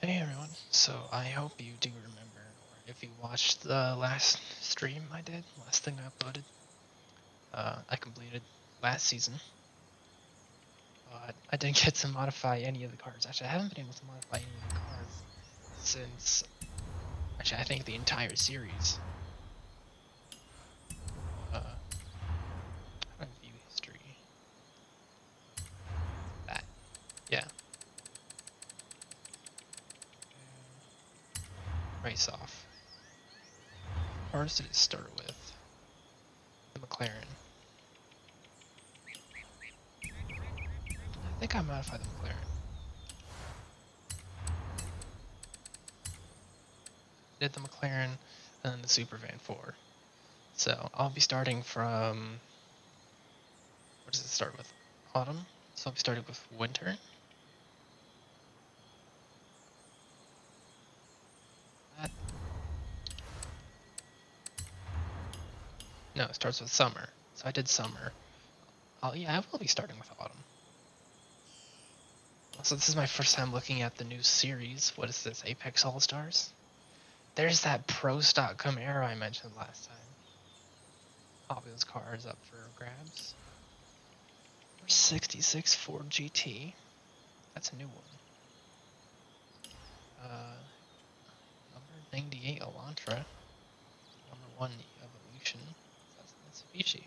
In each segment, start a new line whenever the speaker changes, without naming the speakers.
Hey everyone, so I hope you do remember, or if you watched the last stream I did, last thing I uploaded, I completed last season, but I didn't get to modify any of the cards. Actually, I haven't been able to modify any of the cards since, actually I think the entire series. How do I view history? That, yeah. Race off. What cars did it start with? The McLaren. I think I modified the McLaren. Did the McLaren and then the Supervan 4. So I'll be starting from, what does it start with? Autumn? So I'll be starting with winter. That, no, it starts with summer. So I did summer. Yeah, I will be starting with autumn. So this is my first time looking at the new series. What is this, Apex All-Stars? There's that Pro Stock Camaro I mentioned last time. All those cars up for grabs. 66 Ford GT. That's a new one. Number 98 Elantra. Number 1 Evolution. That's Mitsubishi.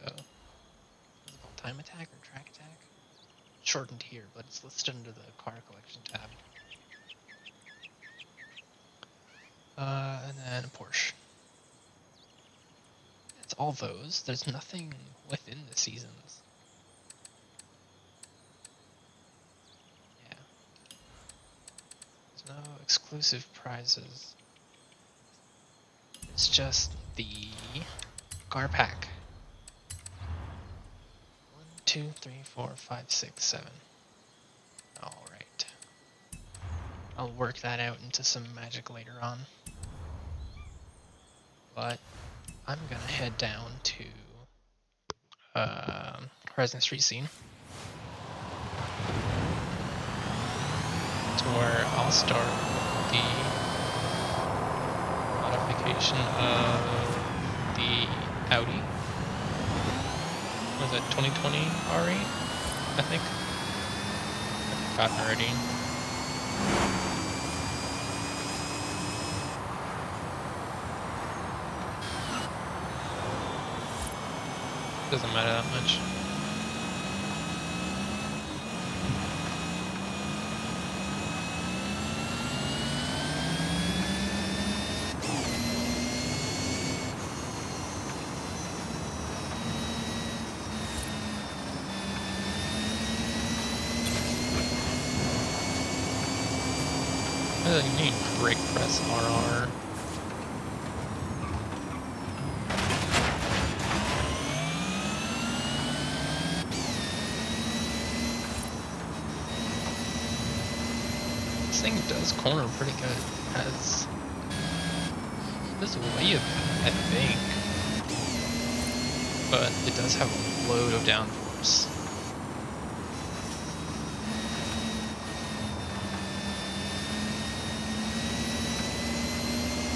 Evo. Is it called Time Attack or Track Attack? Shortened here, but it's listed under the car collection tab. And then a Porsche. It's all those. There's nothing within the seasons. Yeah. There's no exclusive prizes. It's just the car pack. 1, 2, 3, 4, 5, 6, 7. Alright. I'll work that out into some magic later on. But I'm gonna head down to Horizon Street Scene, to where I'll start the modification of the Audi. Was it 2020 R8? I think. I've forgotten already. Doesn't matter that much. You need brake press RR. This thing does corner pretty good. It has this way of it, I think, but it does have a load of downforce.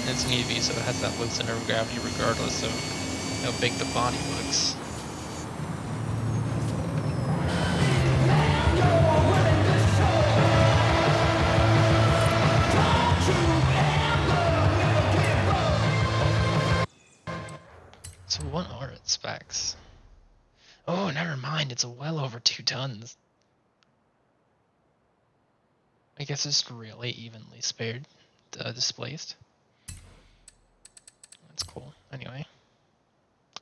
And it's an EV, so it has that low center of gravity regardless of how big the body looks. So what are its specs? Oh, never mind, it's well over 2 tons. I guess it's really evenly spared, displaced. That's cool. Anyway.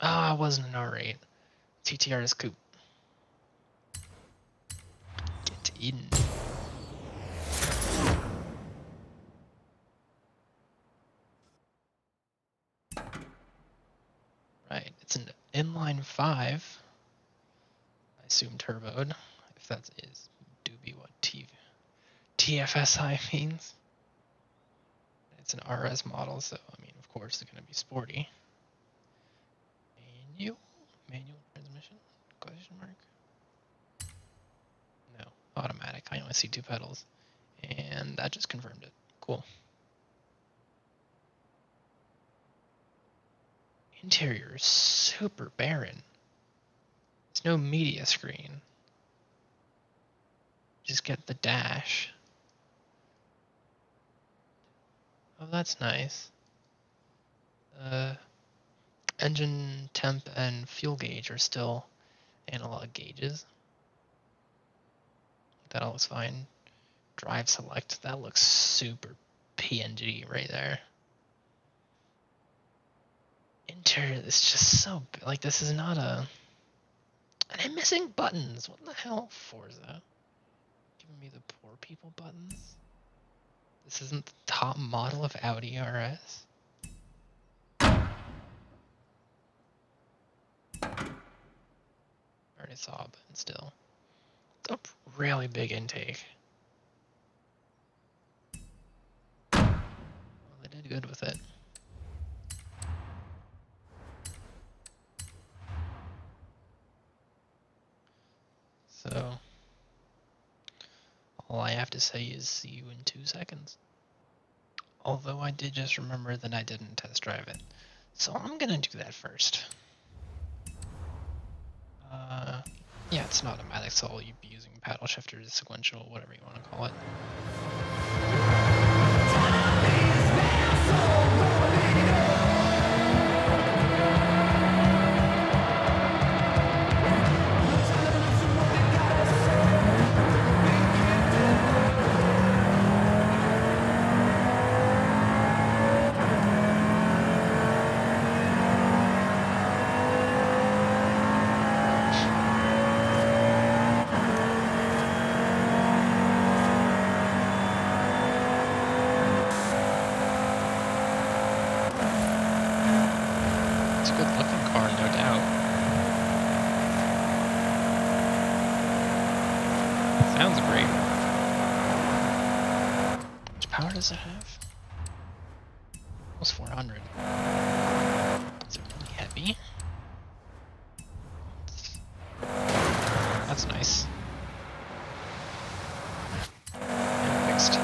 Ah, it wasn't an R8. TTRS coupe. Get in. Right, it's an inline 5. I assume turboed. If that is do be what TFSI means. It's an RS model, so I mean, of course, it's gonna be sporty. Manual transmission? Question mark. No, automatic. I only see 2 pedals. And and that just confirmed it. Cool. Interior is super barren. There's no media screen. Just get the dash. Oh, that's nice. Engine temp and fuel gauge are still analog gauges. That all looks fine. Drive select, that looks super PNG right there. Interior is just so, like, this is not a... And I'm missing buttons. What the hell? Forza. Giving me the poor people buttons? This isn't the top model of Audi RS? Already saw a button still. It's a really big intake. Well, they did good with it. So, all I have to say is see you in 2 seconds. Although I did just remember that I didn't test drive it. So I'm gonna do that first. Yeah, it's an automatic, so I'll be using paddle shifters, sequential, whatever you want to call it. It's a good looking car, no doubt. Sounds great. How much power does it have? Almost 400. Is it really heavy? That's nice. And fixed.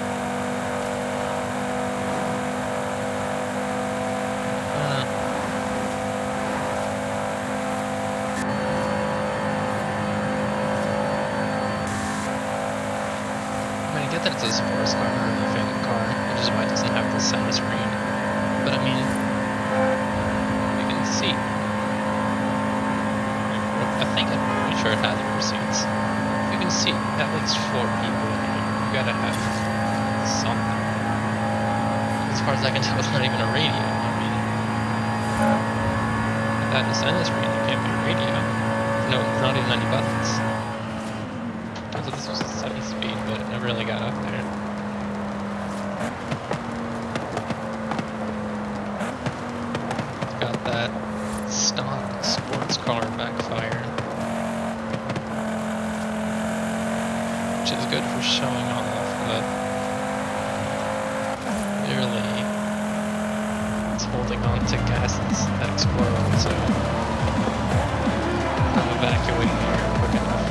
I get that it's a sports car or a family car, which is why it doesn't have the center screen. But I mean, you can see. I think I'm pretty sure it has rear seats. You can see at least 4 people in here. You gotta have something. As far as I can tell, it's not even a radio. I mean, if that is center screen, there can't be a radio. No, not even any buttons. I thought this was a 70 speed, but it never really got up there. It's got that stock sports car backfire, which is good for showing off, but clearly it's holding on to gases that explode, so not evacuating the air quick enough.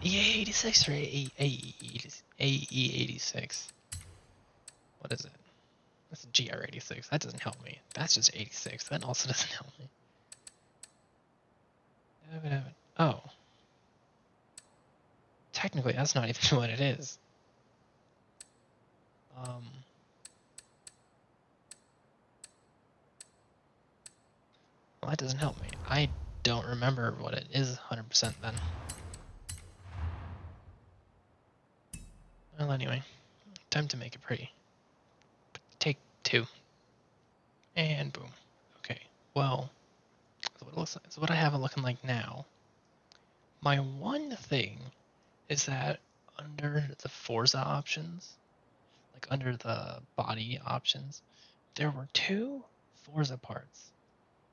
E86 or AE86? What is it? That's a GR86. That doesn't help me. That's just 86. That also doesn't help me. Oh. Technically, that's not even what it is. Well, that doesn't help me. I don't remember what it is 100% then. Well, anyway, time to make it pretty. Take 2. And boom. Okay, well, so what it looks like, so what I have it looking like now. My one thing is that under the Forza options, like under the body options, there were 2 Forza parts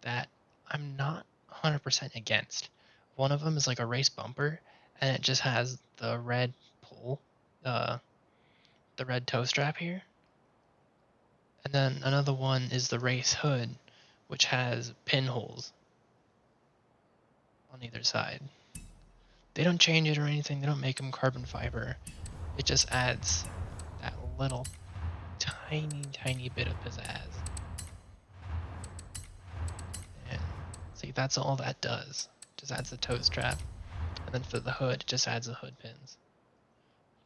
that I'm not 100% against. One of them is like a race bumper, and it just has the red pull, the red toe strap here. And then another one is the race hood, which has pinholes on either side. They don't change it or anything. They don't make them carbon fiber. It just adds that little tiny bit of pizzazz. And see, that's all that does. Just adds the toe strap. And then for the hood, it just adds the hood pins.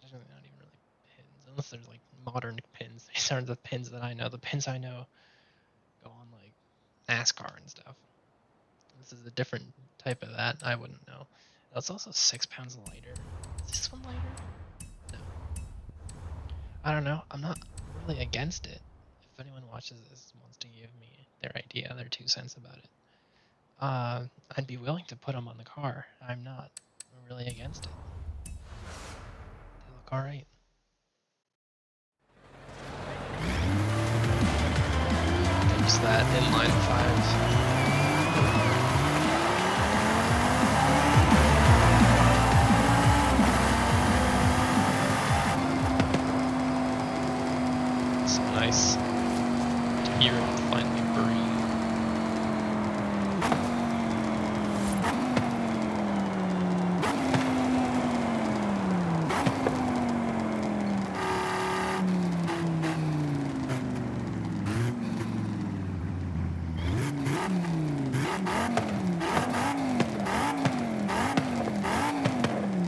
There's not even really pins, unless there's like modern pins. These aren't the pins that I know. The pins I know go on like NASCAR and stuff. This is a different type of that. I wouldn't know. It's also 6 pounds lighter. Is this one lighter? No. I don't know. I'm not really against it. If anyone watches this and wants to give me their idea, their 2 cents about it, I'd be willing to put them on the car. I'm not really against it. They look alright. There's that inline 5. Nice to hear it finally breathe.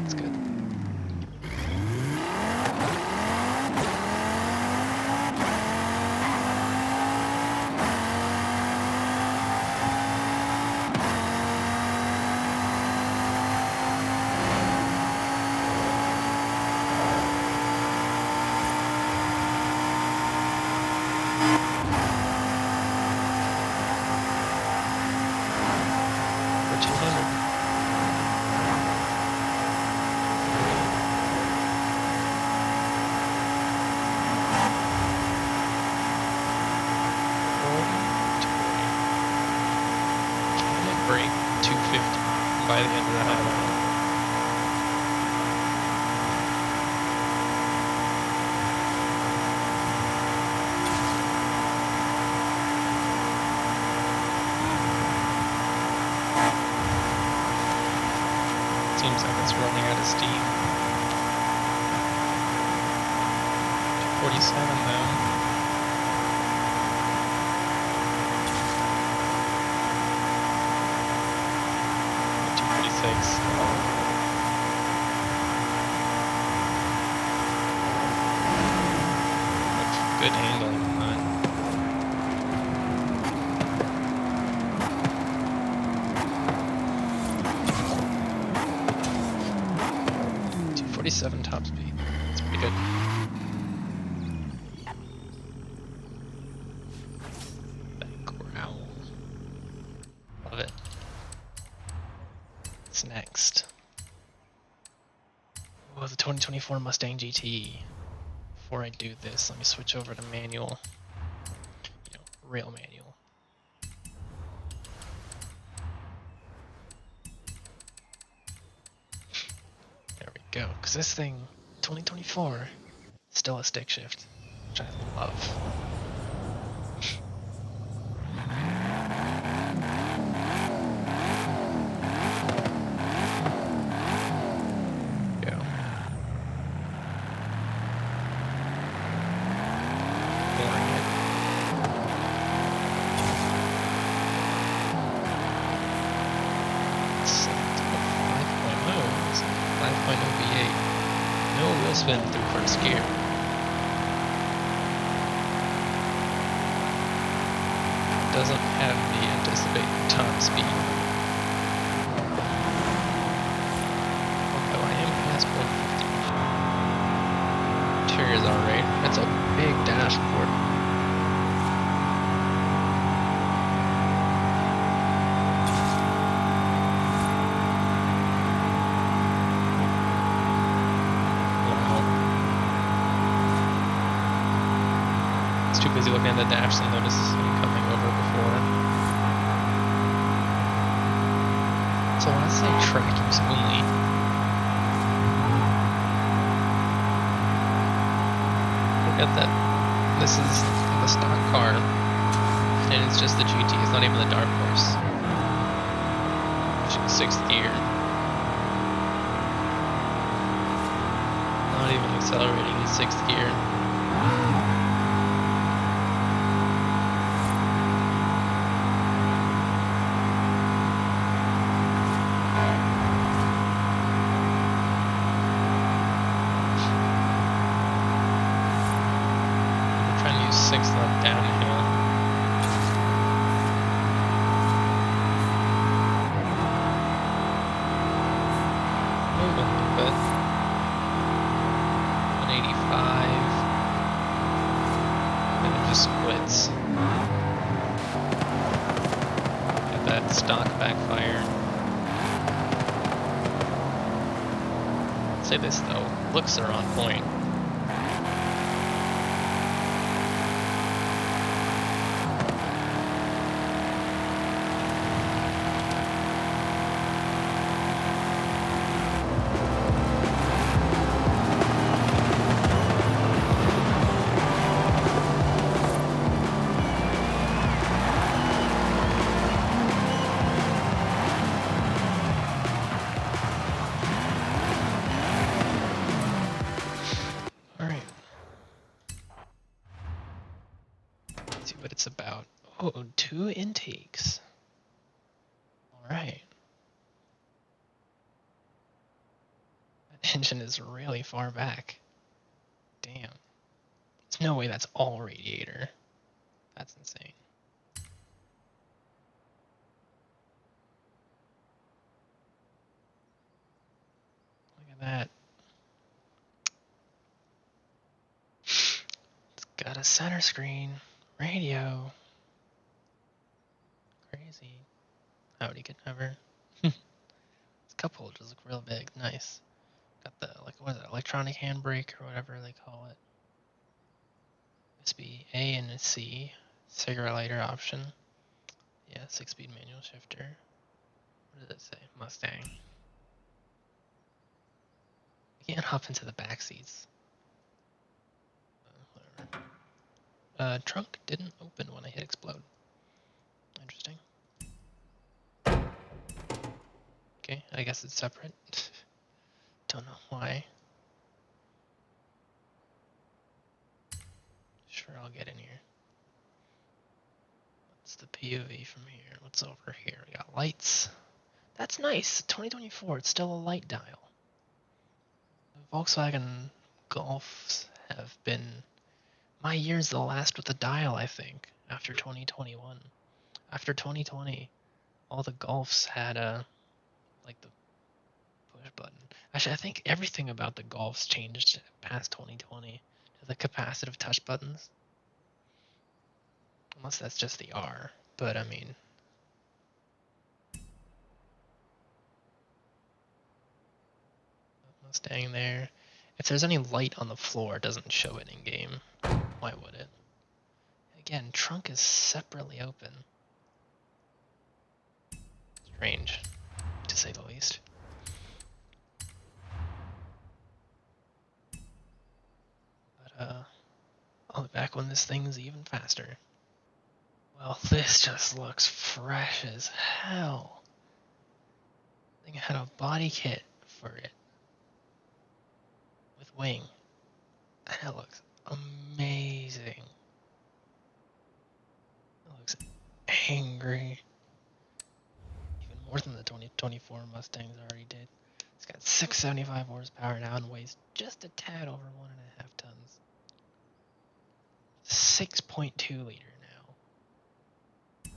That's good. Break 250 by the end of that. I don't know. Seems like it's running out of steam. 47 though. Good handling on that. .247 top speed. That's pretty good. Back growl. Love it. What's next? Oh, the 2024 Mustang GT. Before I do this, let me switch over to manual. Real manual. There we go. Because this thing, 2024, still a stick shift, which I love. Spin through first gear. Doesn't have the anticipated top speed. Although I am past 150. Interior's alright. It's a big dashboard. Too busy looking at the dash to notice him coming over before. So when I say track use only, look at that. This is the stock car, and it's just the GT. It's not even the Dark Horse. Pushing 6th gear. Not even accelerating in 6th gear. Sixth on downhill. Moving a little bit. 185. And it just quits. Get that stock backfire. I'll say this though, looks are on point. What it's about. Oh, 2 intakes. Alright. That engine is really far back. Damn. There's no way that's all radiator. That's insane. Look at that. It's got a center screen. Radio. Crazy. Howdy could never. This cup holders look real big. Nice. Got the, like, what is it, electronic handbrake or whatever they call it. USB A and a C. Cigarette lighter option. Yeah, 6-speed manual shifter. What does it say? Mustang. You can't hop into the back seats. Whatever. Trunk didn't open when I hit explode. Interesting. Okay, I guess it's separate. Don't know why. Sure, I'll get in here. What's the POV from here? What's over here? We got lights. That's nice. 2024, it's still a light dial. The Volkswagen Golfs have been... My year's the last with a dial, I think, after 2021. After 2020, all the Golfs had like the push button. Actually, I think everything about the Golfs changed past 2020 to the capacitive touch buttons. Unless that's just the R, but I mean... Mustang there. If there's any light on the floor, it doesn't show it in game. Why would it? Again, trunk is separately open. Strange, to say the least. But I'll be back when this thing's even faster. Well, this just looks fresh as hell. I think I had a body kit for it. With wing. That looks amazing. It looks angry. Even more than the 2024 Mustangs already did. It's got 675 horsepower now and weighs just a tad over 1.5 tons. 6.2 liter now. I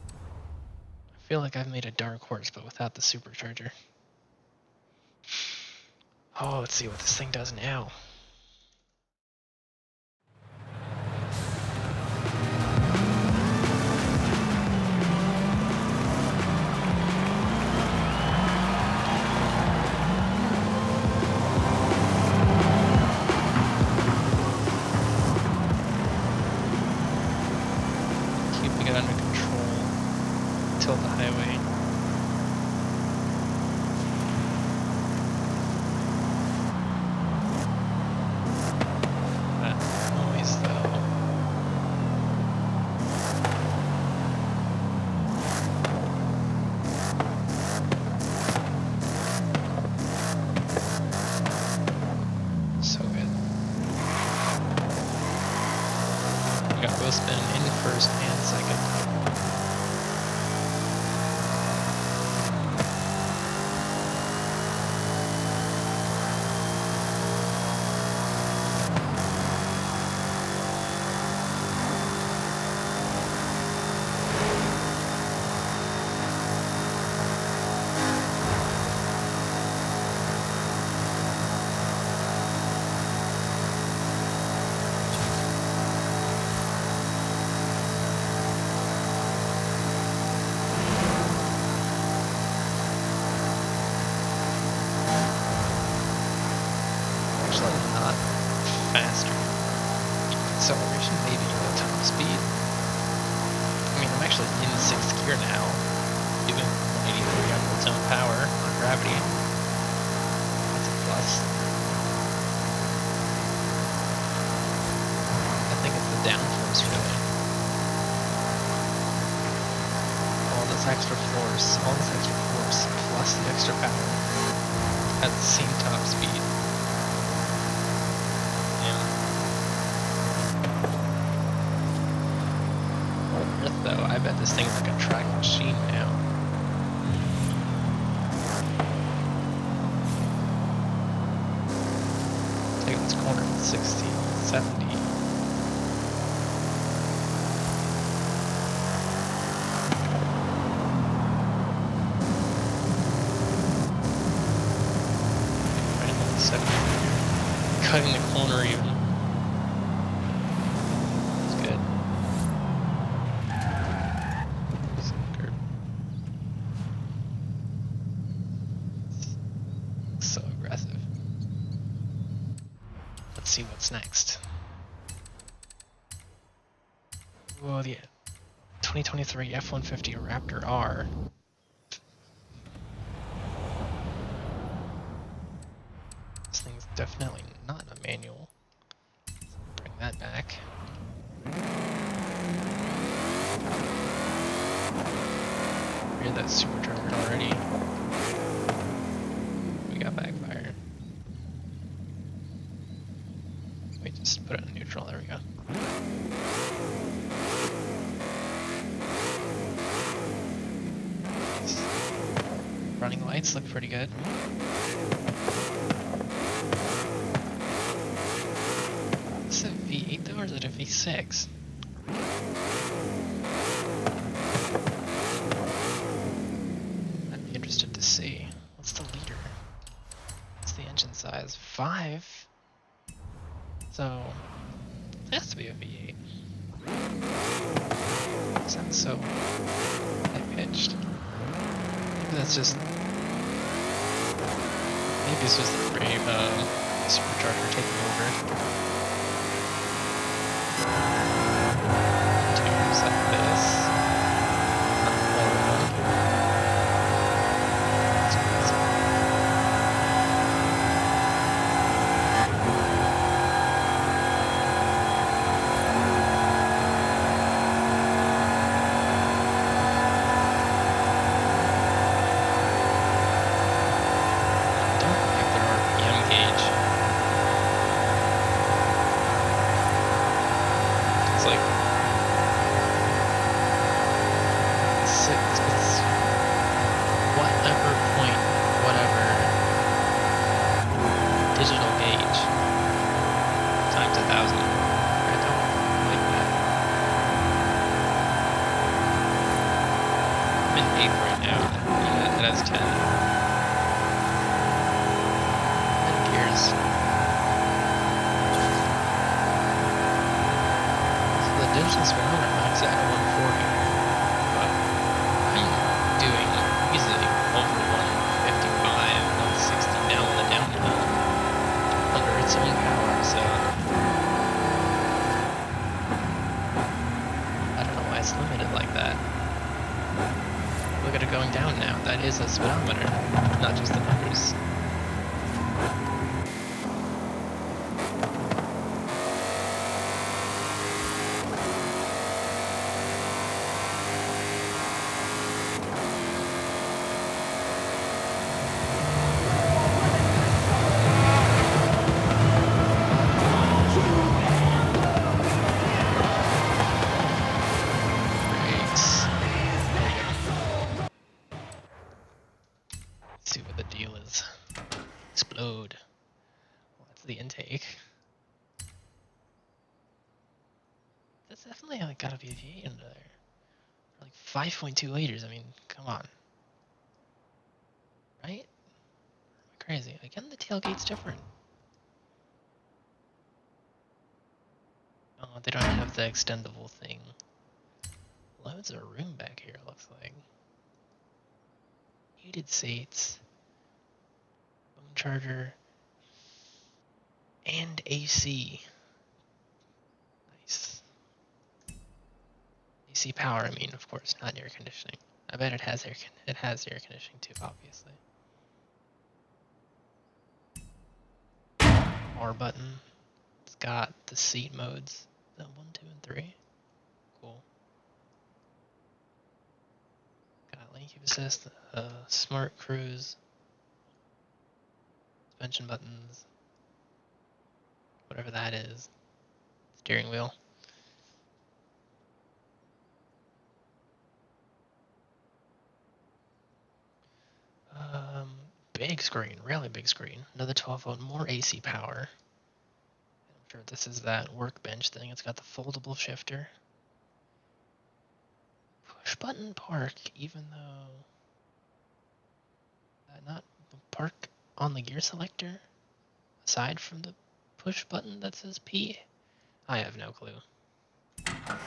feel like I've made a dark horse, but without the supercharger. Oh, let's see what this thing does now. Keeping it under control until the highway. That noise though. position in first and second. Faster. Acceleration, maybe the top speed. I mean, I'm actually in 6th gear now, doing 183 on full tone power on gravity. That's a plus. I think it's the downforce, really. All this extra force plus the extra power at the same top speed. Though, I bet this thing's like a track machine now. Take this corner at 60, 70. Right on 70. Cutting the corner even. See what's next. Whoa, the 2023 F-150 Raptor R. This thing's definitely not a manual. Bring that back. Hear that supercharger already. We got backfire. Wait, just put it in neutral, there we go. Running lights look pretty good. Is it a V8 though, or is it a V6? I'd be interested to see. What's the liter? What's the engine size? 5? So, it has to be a V8. It sounds so high-pitched. Maybe that's just... Maybe it's just the Brave supercharger taking over. Tubes like this. Is a speedometer, not just the numbers. take. That's definitely like gotta be a V8 under there. Like 5.2 liters. I mean, come on. Right? Am I crazy? Again, the tailgate's different. Oh, they don't have the extendable thing. Loads of room back here, looks like. Heated seats. Phone charger. And AC. Nice. AC power, I mean, of course, not air conditioning. I bet it has air conditioning too, obviously. Power button. It's got the seat modes. 1, 2, and 3. Cool. Got lane keep assist, smart cruise, suspension buttons, whatever that is, steering wheel. Big screen, really big screen. Another 12-volt, more AC power. I'm sure this is that workbench thing. It's got the foldable shifter. Push button park, even though not park on the gear selector, aside from the push button that says P. I have no clue. I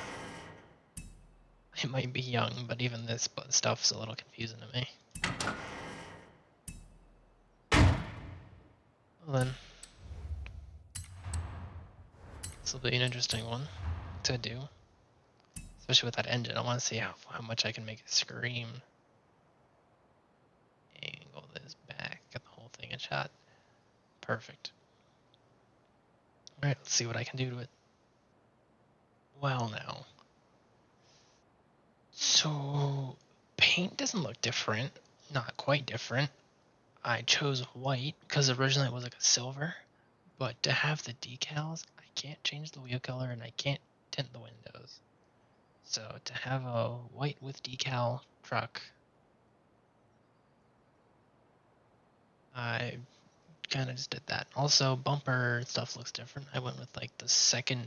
might be young, but even this stuff's a little confusing to me. Well then, this will be an interesting one to do. Especially with that engine, I want to see how much I can make it scream. Angle this back, get the whole thing in shot. Perfect. Alright, let's see what I can do to it. Well now. So, paint doesn't look different. Not quite different. I chose white because originally it was like a silver. But to have the decals, I can't change the wheel color and I can't tint the windows. So to have a white with decal truck, I kind of just did that. Also, bumper stuff looks different. I went with like the secondary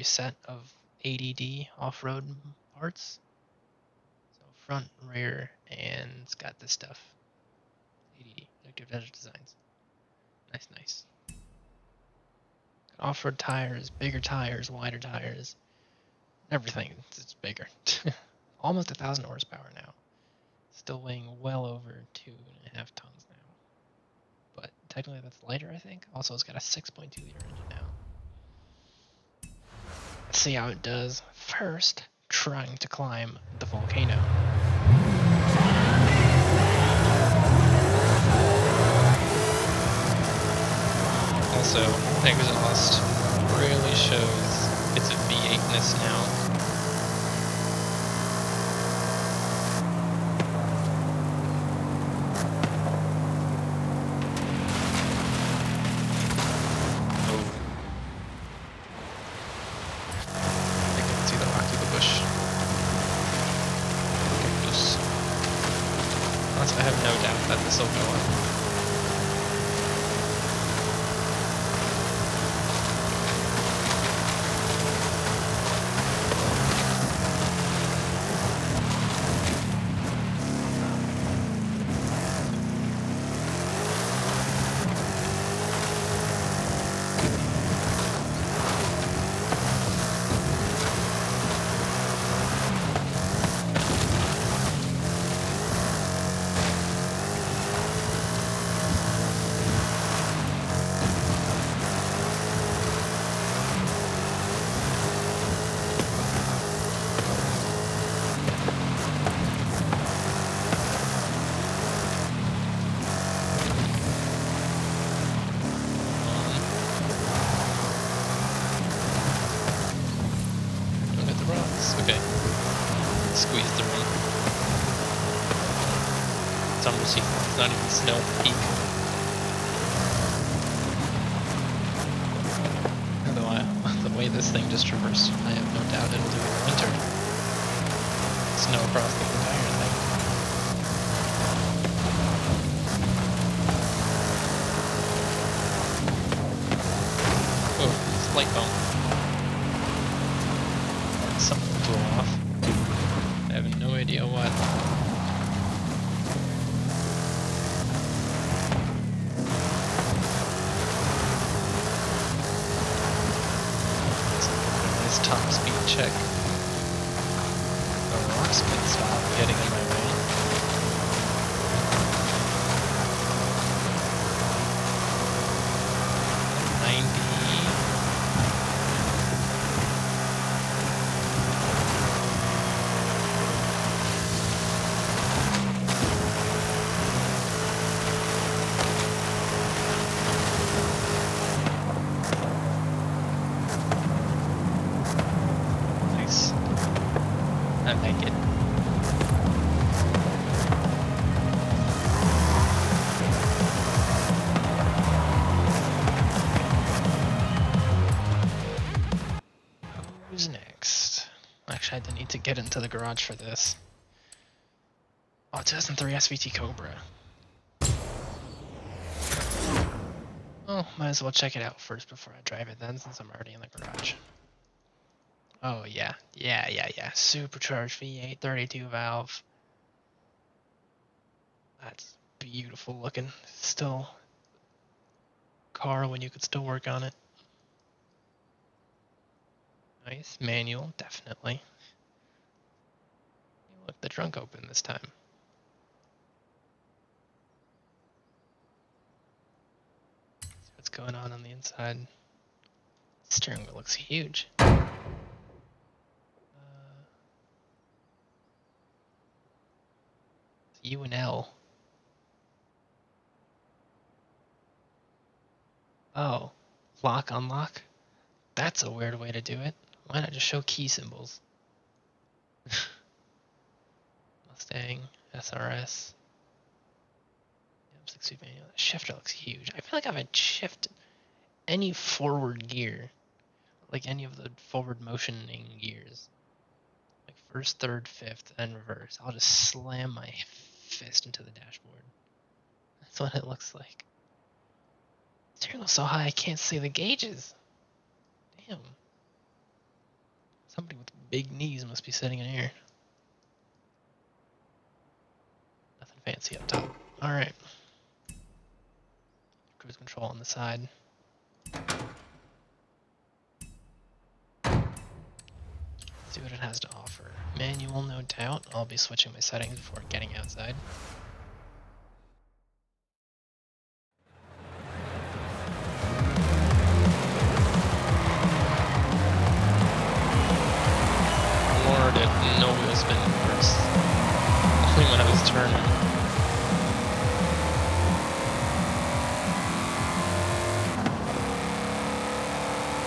set of ADD off-road parts. So front, rear, and it's got this stuff. ADD, Active Desert Designs. Nice. Off-road tires, bigger tires, wider tires. Everything, it's bigger. Almost 1,000 horsepower now. Still weighing well over 2.5 tons now. But technically that's lighter, I think. Also, it's got a 6.2 liter engine now. Let's see how it does. First, trying to climb the volcano. Also, exhaust really shows its V8-ness now. I have no doubt that this will go on. Okay. Squeeze the run. It's almost, it's not even snow at the peak. Although the way this thing just traversed, I have no doubt it'll do it in winter. Snow across the entire thing. Something blew off. I have no idea what. Nice top speed check. The rocks can stop getting in my way. I make it. Who's next? Actually, I didn't need to get into the garage for this. Oh, 2003 SVT Cobra. Oh, might as well check it out first before I drive it then, since I'm already in the garage. Oh yeah, supercharged V8 32 valve. That's beautiful looking. Still car when you could still work on it. Nice manual, definitely. Look, the trunk open this time. See what's going on the inside. Steering wheel looks huge. U and L. Oh, lock, unlock? That's a weird way to do it. Why not just show key symbols? Mustang, SRS. Yep, 6-speed manual. The shifter looks huge. I feel like I haven't shifted any forward gear, like any of the forward motioning gears. Like first, third, fifth, and reverse. I'll just slam my fist into the dashboard. That's what it looks like. Steering wheel's so high I can't see the gauges. Damn. Somebody with big knees must be sitting in here. Nothing fancy up top. Alright. Cruise control on the side. See what it has to offer. Manual, no doubt. I'll be switching my settings before getting outside. Lord, it no wheel spin first. Only when I was turning.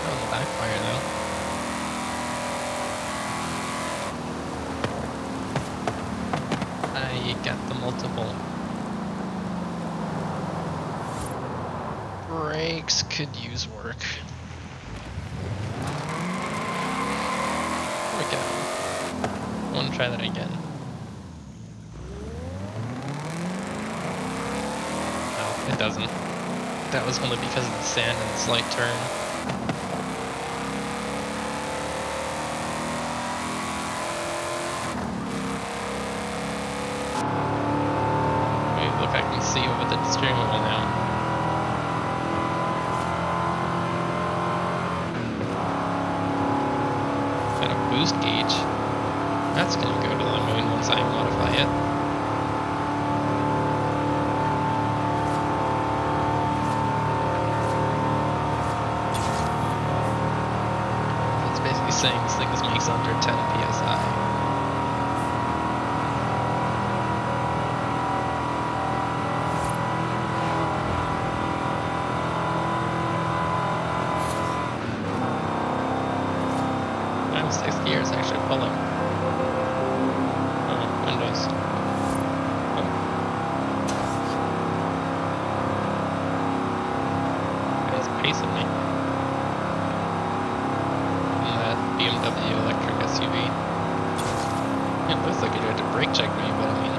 That was a backfire though. I got the multiple. Brakes could use work. There we go. I want to try that again. No, it doesn't. That was only because of the sand and the slight turn. Wait, look, I can see over the steering wheel now. Got a boost gauge. That's gonna go to the moon once I modify it. It's basically saying this thing makes under 10 psi. I'm 6 gears actually pulling. Windows. Oh. It's pacing me. And that BMW electric SUV. It looks like it tried to brake check me, but I mean,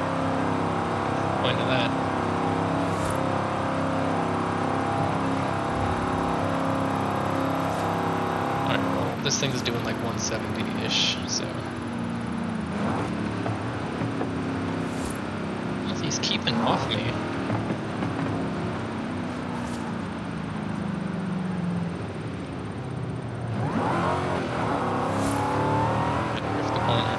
what's the point of that? Alright, well, this thing's doing like 170-ish, so. Well, he's keeping off me. Drift the corner.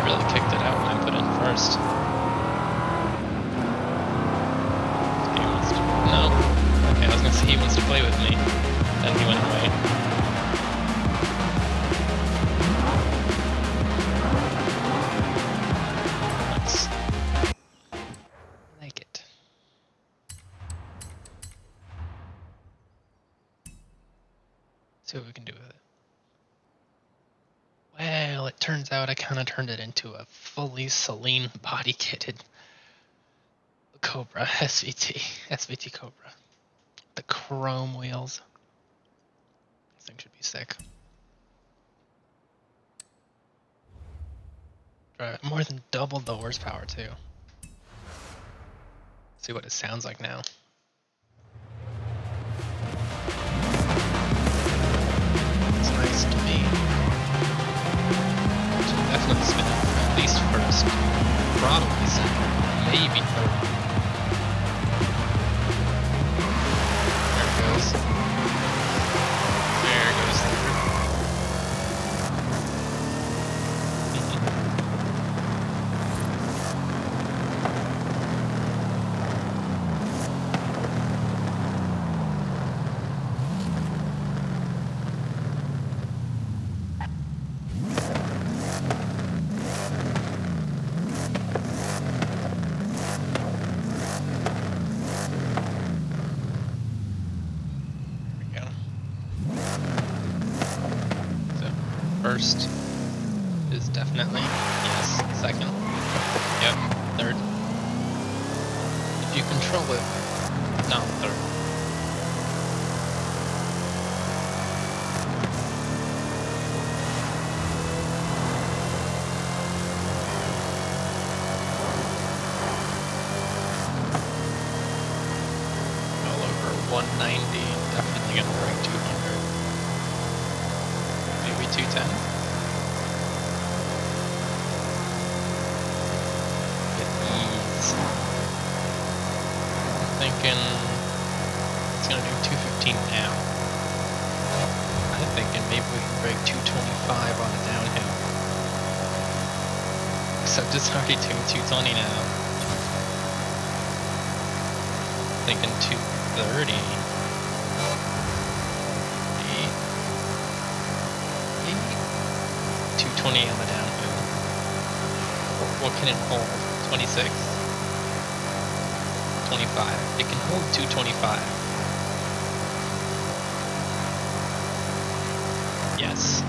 Really kicked it out when I put in first. No. Okay, I was gonna say he wants to play with me. Then he went away. Nice. I like it. See what we can do with it. Well, it turns out I kind of turned it into a fully Celine body-kitted Cobra SVT Cobra. The chrome wheels. This thing should be sick. More than double the horsepower too. See what it sounds like now. It's nice to me. Definitely spin at least first, probably second, maybe third. There it goes. There goes third. First is definitely, yes. Second, yep. Third. If you control it, no, third. Well over 190, definitely gonna break 200. Maybe 210. I'm thinking it's gonna do 215 now. I'm thinking maybe we can break 225 on a downhill. Except it's already doing 220 now. Thinking 230. 220 on the downhill. What can it hold? 26? 25. It can hold 225. Yes.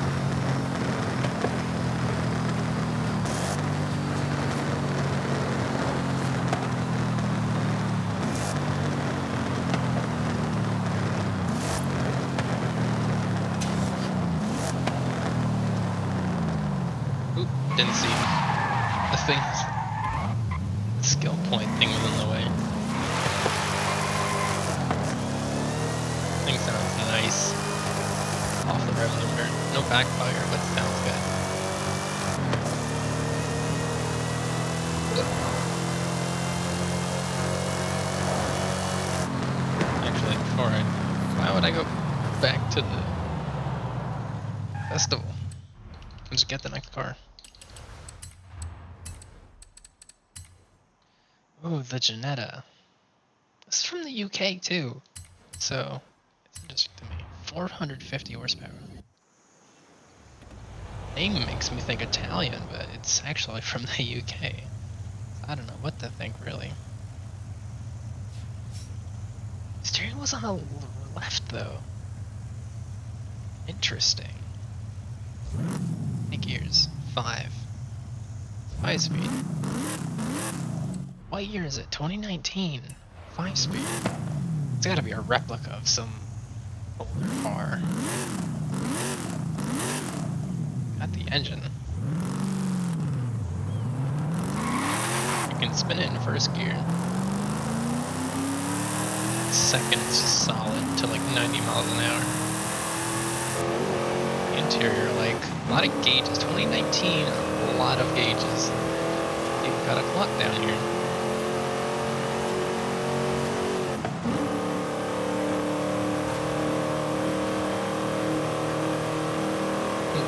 Oop, didn't see the thing. Skill point thing was in the way. Thing sounds nice. Off the rev limiter. No backfire, but it sounds good. Actually, why would I go back to the festival? I'll just get the next car. Oh, the Ginetta. This is from the UK too, so it's interesting to me. 450 horsepower. Name makes me think Italian, but it's actually from the UK. I don't know what to think really. Steering wheel's on the left though. Interesting. Gears 5. 5 speed. What year is it? 2019. 5-speed. It's gotta be a replica of some older car. Got the engine. You can spin it in first gear. Second's solid to like 90 miles an hour. Interior, like, a lot of gauges. 2019, a lot of gauges. You've got a clock down here.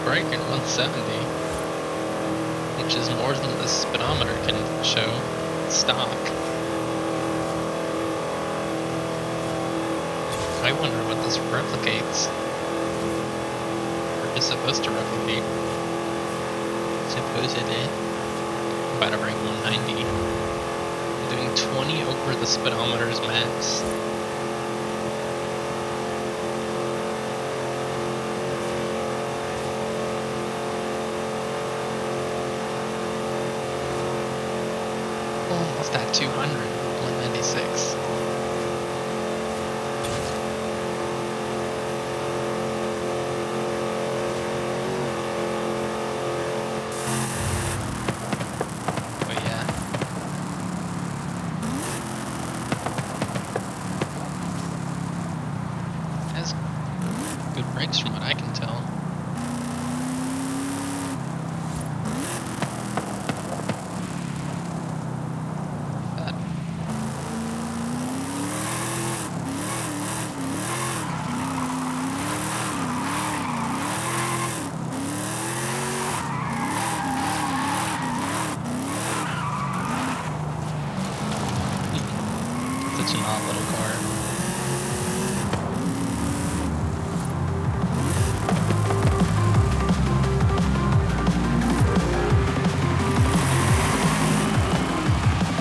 Braking 170, which is more than the speedometer can show stock. I wonder what this replicates, or is supposed to replicate. Supposedly. About to break 190. I'm doing 20 over the speedometer's max. Almost at 200, 196. But yeah. Has good brakes from what I can tell. Such an odd little car.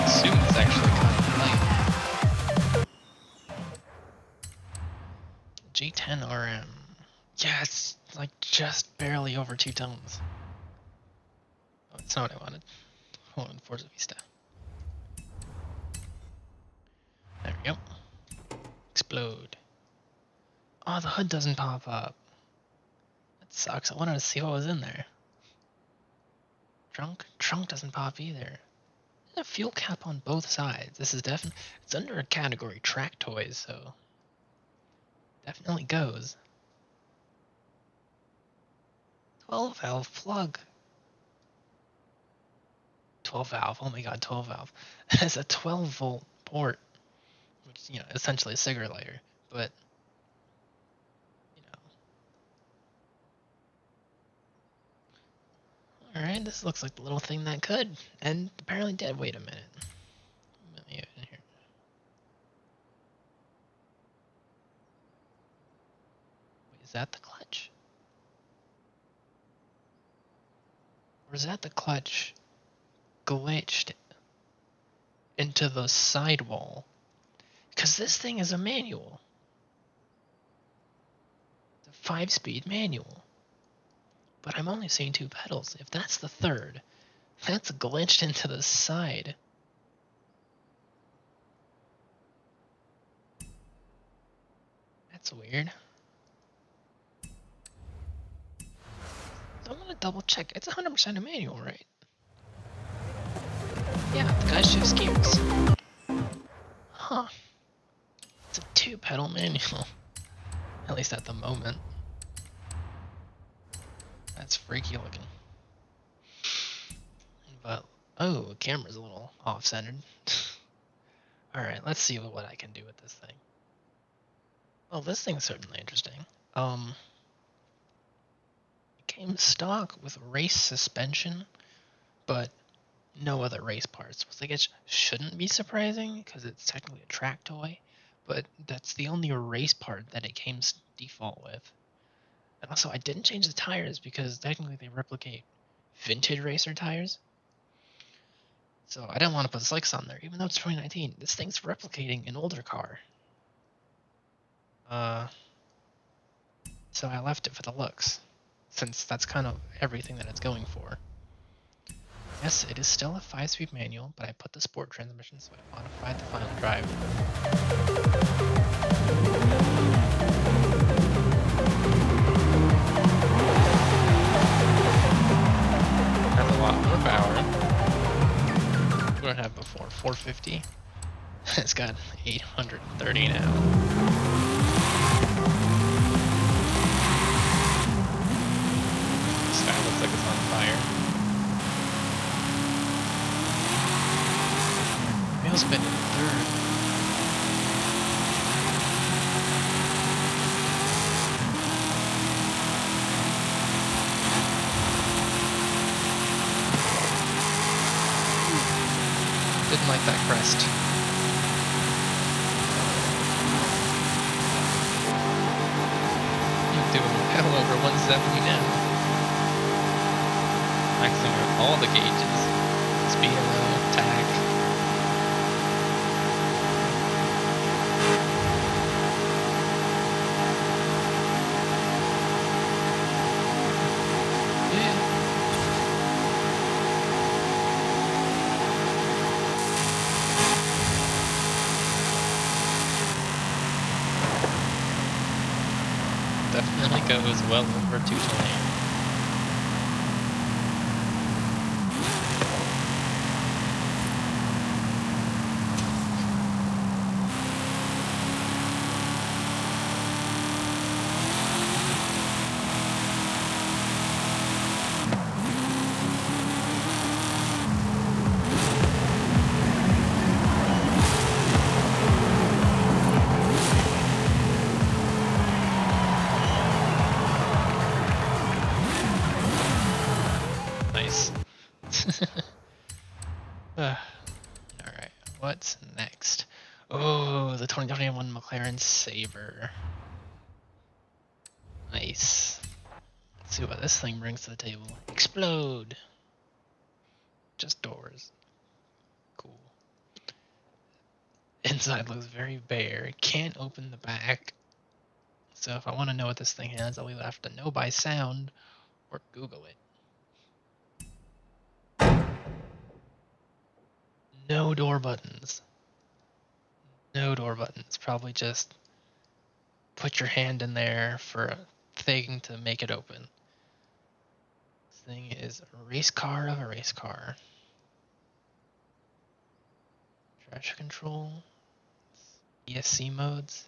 Assume it's actually kind of light. G10 RM. Yeah, it's like just barely over 2 tons. Oh, it's not what I wanted. Hold on, Forza Vista. There we go. Explode. Oh, the hood doesn't pop up. That sucks. I wanted to see what was in there. Trunk doesn't pop either. There's a fuel cap on both sides. This is definitely, it's under a category track toys, so definitely goes. 12 valve plug. 12 valve. Oh my god, 12 valve. It has a 12 volt port, which, you know, essentially a cigarette lighter, but you know. Alright, this looks like the little thing that could, and apparently did. Wait a minute. Let me in here. Wait, is that the clutch? Or is that the clutch glitched into the sidewall? Because this thing is a manual. It's a 5-speed manual. But I'm only seeing 2 pedals. If that's the third, that's glitched into the side. That's weird. So I'm gonna double check. It's 100% a manual, right? Yeah, the guy shifts gears. Huh. It's a 2-pedal manual. At least at the moment. That's freaky looking. But, oh, the camera's a little off-centered. Alright, let's see what I can do with this thing. Well, this thing's certainly interesting. It came stock with race suspension, but no other race parts. Which I guess shouldn't be surprising, because it's technically a track toy, but that's the only race part that it came default with. And also, I didn't change the tires because technically they replicate vintage racer tires. So I didn't want to put slicks on there, even though it's 2019. This thing's replicating an older car. So I left it for the looks, since that's kind of everything that it's going for. Yes, it is still a 5-speed manual, but I put the sport transmission, so I modified the final drive. Has a lot more power. What did it have before? 450? It's got 830 now. This guy looks like it's on fire. Wheels been in third. Didn't like that crest. I'm doing hell over 170 now. Maxing out all the gauges. Speed low, tag. Definitely goes well over 220. Nice. Alright, what's next? Oh, the 2021 McLaren Sabre. Nice. Let's see what this thing brings to the table. Explode! Just doors. Cool. Inside looks very bare. Can't open the back. So if I want to know what this thing has, I'll either have to know by sound or Google it. No door buttons. No door buttons. Probably just put your hand in there for a thing to make it open. This thing is a race car of a race car. Traction control. ESC modes.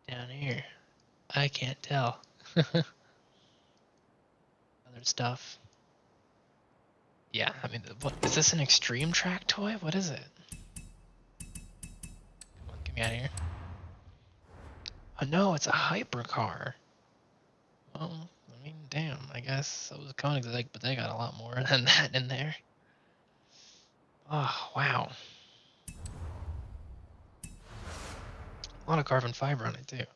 Down here. I can't tell. Other stuff. Yeah, I mean, what is this, an extreme track toy? What is it? Come on, get me out of here. Oh no, it's a hypercar. Well, I mean, damn, I guess so was Koenigsegg, but they got a lot more than that in there. Oh, wow. A lot of carbon fiber on it, too.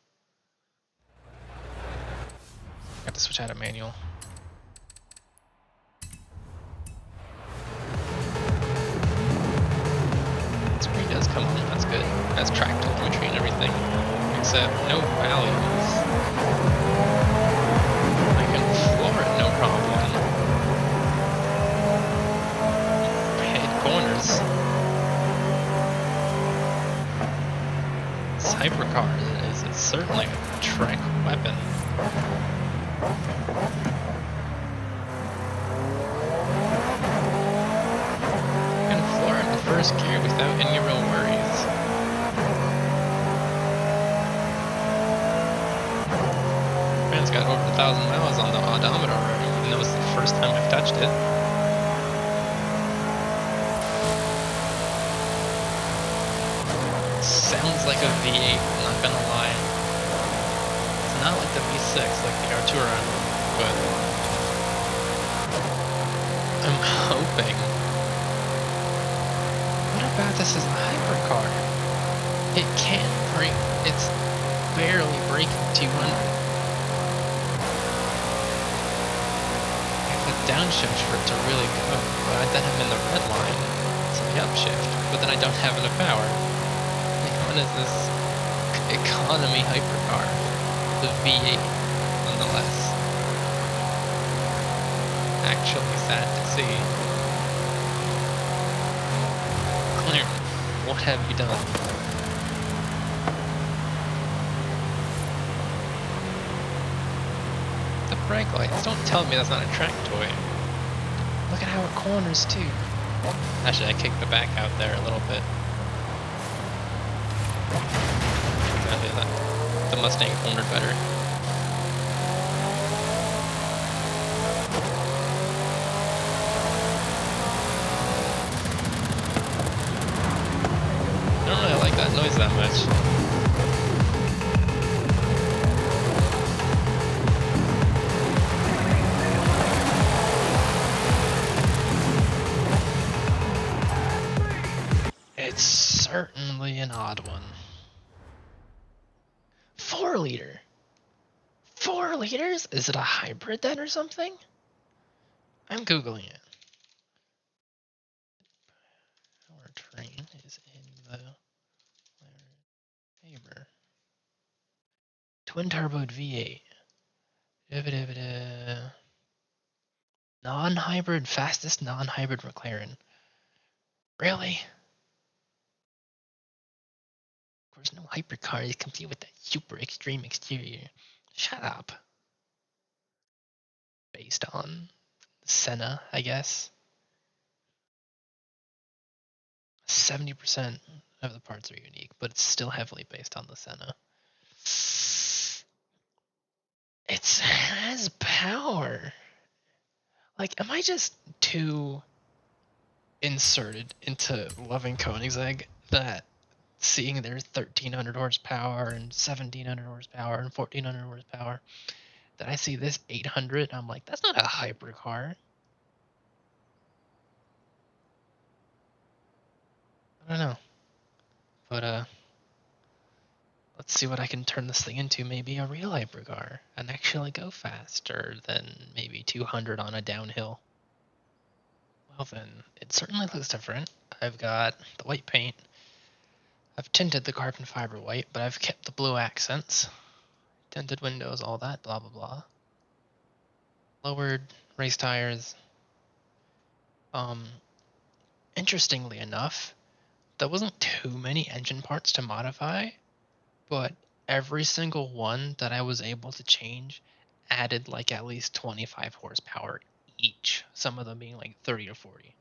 Got to switch out of manual. Screen does come on, that's good. Has track telemetry and everything, except no values. I can floor it, no problem. Hit corners. This hypercar is certainly a track weapon. You can floor it in first gear without any real worries. Man's got over 1,000 miles on the odometer already, even though it's the first time I've touched it. Sounds like a V8, I'm not gonna lie. It's not like the V6, like the Artura, but I'm hoping. What about this as a hypercar? It can't brake, it's barely braking 200. I have to downshift for it to really go, but then I'm in the red line to the upshift, but then I don't have enough power. What is this economy hypercar? The V8, nonetheless. actually sad to see. Claire, what have you done? The brake lights, don't tell me that's not a track toy. Look at how it corners too. Actually, I kicked the back out there a little bit. The Mustang cornered better. I don't really like that noise that much. It's certainly an odd one. 4 liter. 4 liters? Is it a hybrid then or something? I'm Googling it. Our train is in the Faber. Twin turboed V8. Non-hybrid, fastest non-hybrid McLaren. Really? Of course, no hypercars compete with that super extreme exterior. Shut up. Based on Senna, I guess. 70% of the parts are unique, but it's still heavily based on the Senna. It has power. Like, am I just too inserted into loving Koenigsegg that seeing their 1300 horsepower and 1700 horsepower and 1400 horsepower that I see this 800, I'm like, that's not a hypercar. I don't know. But let's see what I can turn this thing into. Maybe a real hypercar and actually go faster than maybe 200 on a downhill. Well then, it certainly looks different. I've got the white paint. I've tinted the carbon fiber white, but I've kept the blue accents. Tinted windows, all that, blah blah blah. Lowered race tires. Interestingly enough, there wasn't too many engine parts to modify, but every single one that I was able to change added like at least 25 horsepower each, some of them being like 30 to 40.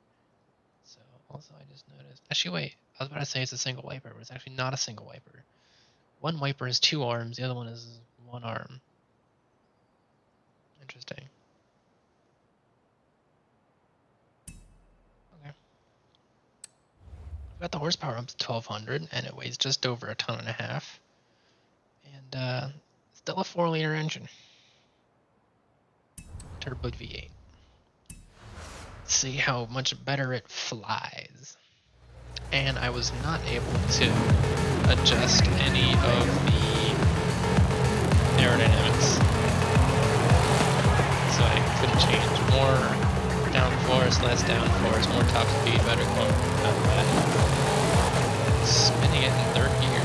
So also I just noticed, actually wait, I was about to say it's a single wiper, but it's actually not a single wiper. One wiper is 2 arms, the other one is 1 arm. Interesting. Okay. I've got the horsepower up to 1200 and it weighs just over 1.5 tons. And still a 4-liter engine. Turboed V8. Let's see how much better it flies. And I was not able to adjust any of the aerodynamics. So I couldn't change more downforce, less downforce, more top speed, better corner, none of that. Spinning it in 3rd gear.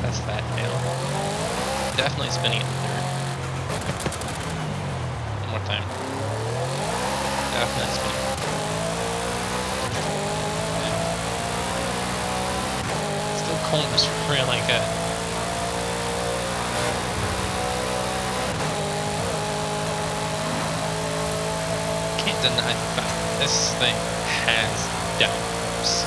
Test that now. Definitely spinning it in 3rd. One more time. Definitely spinning. Still corners really good. Can't deny the fact that this thing has downforce.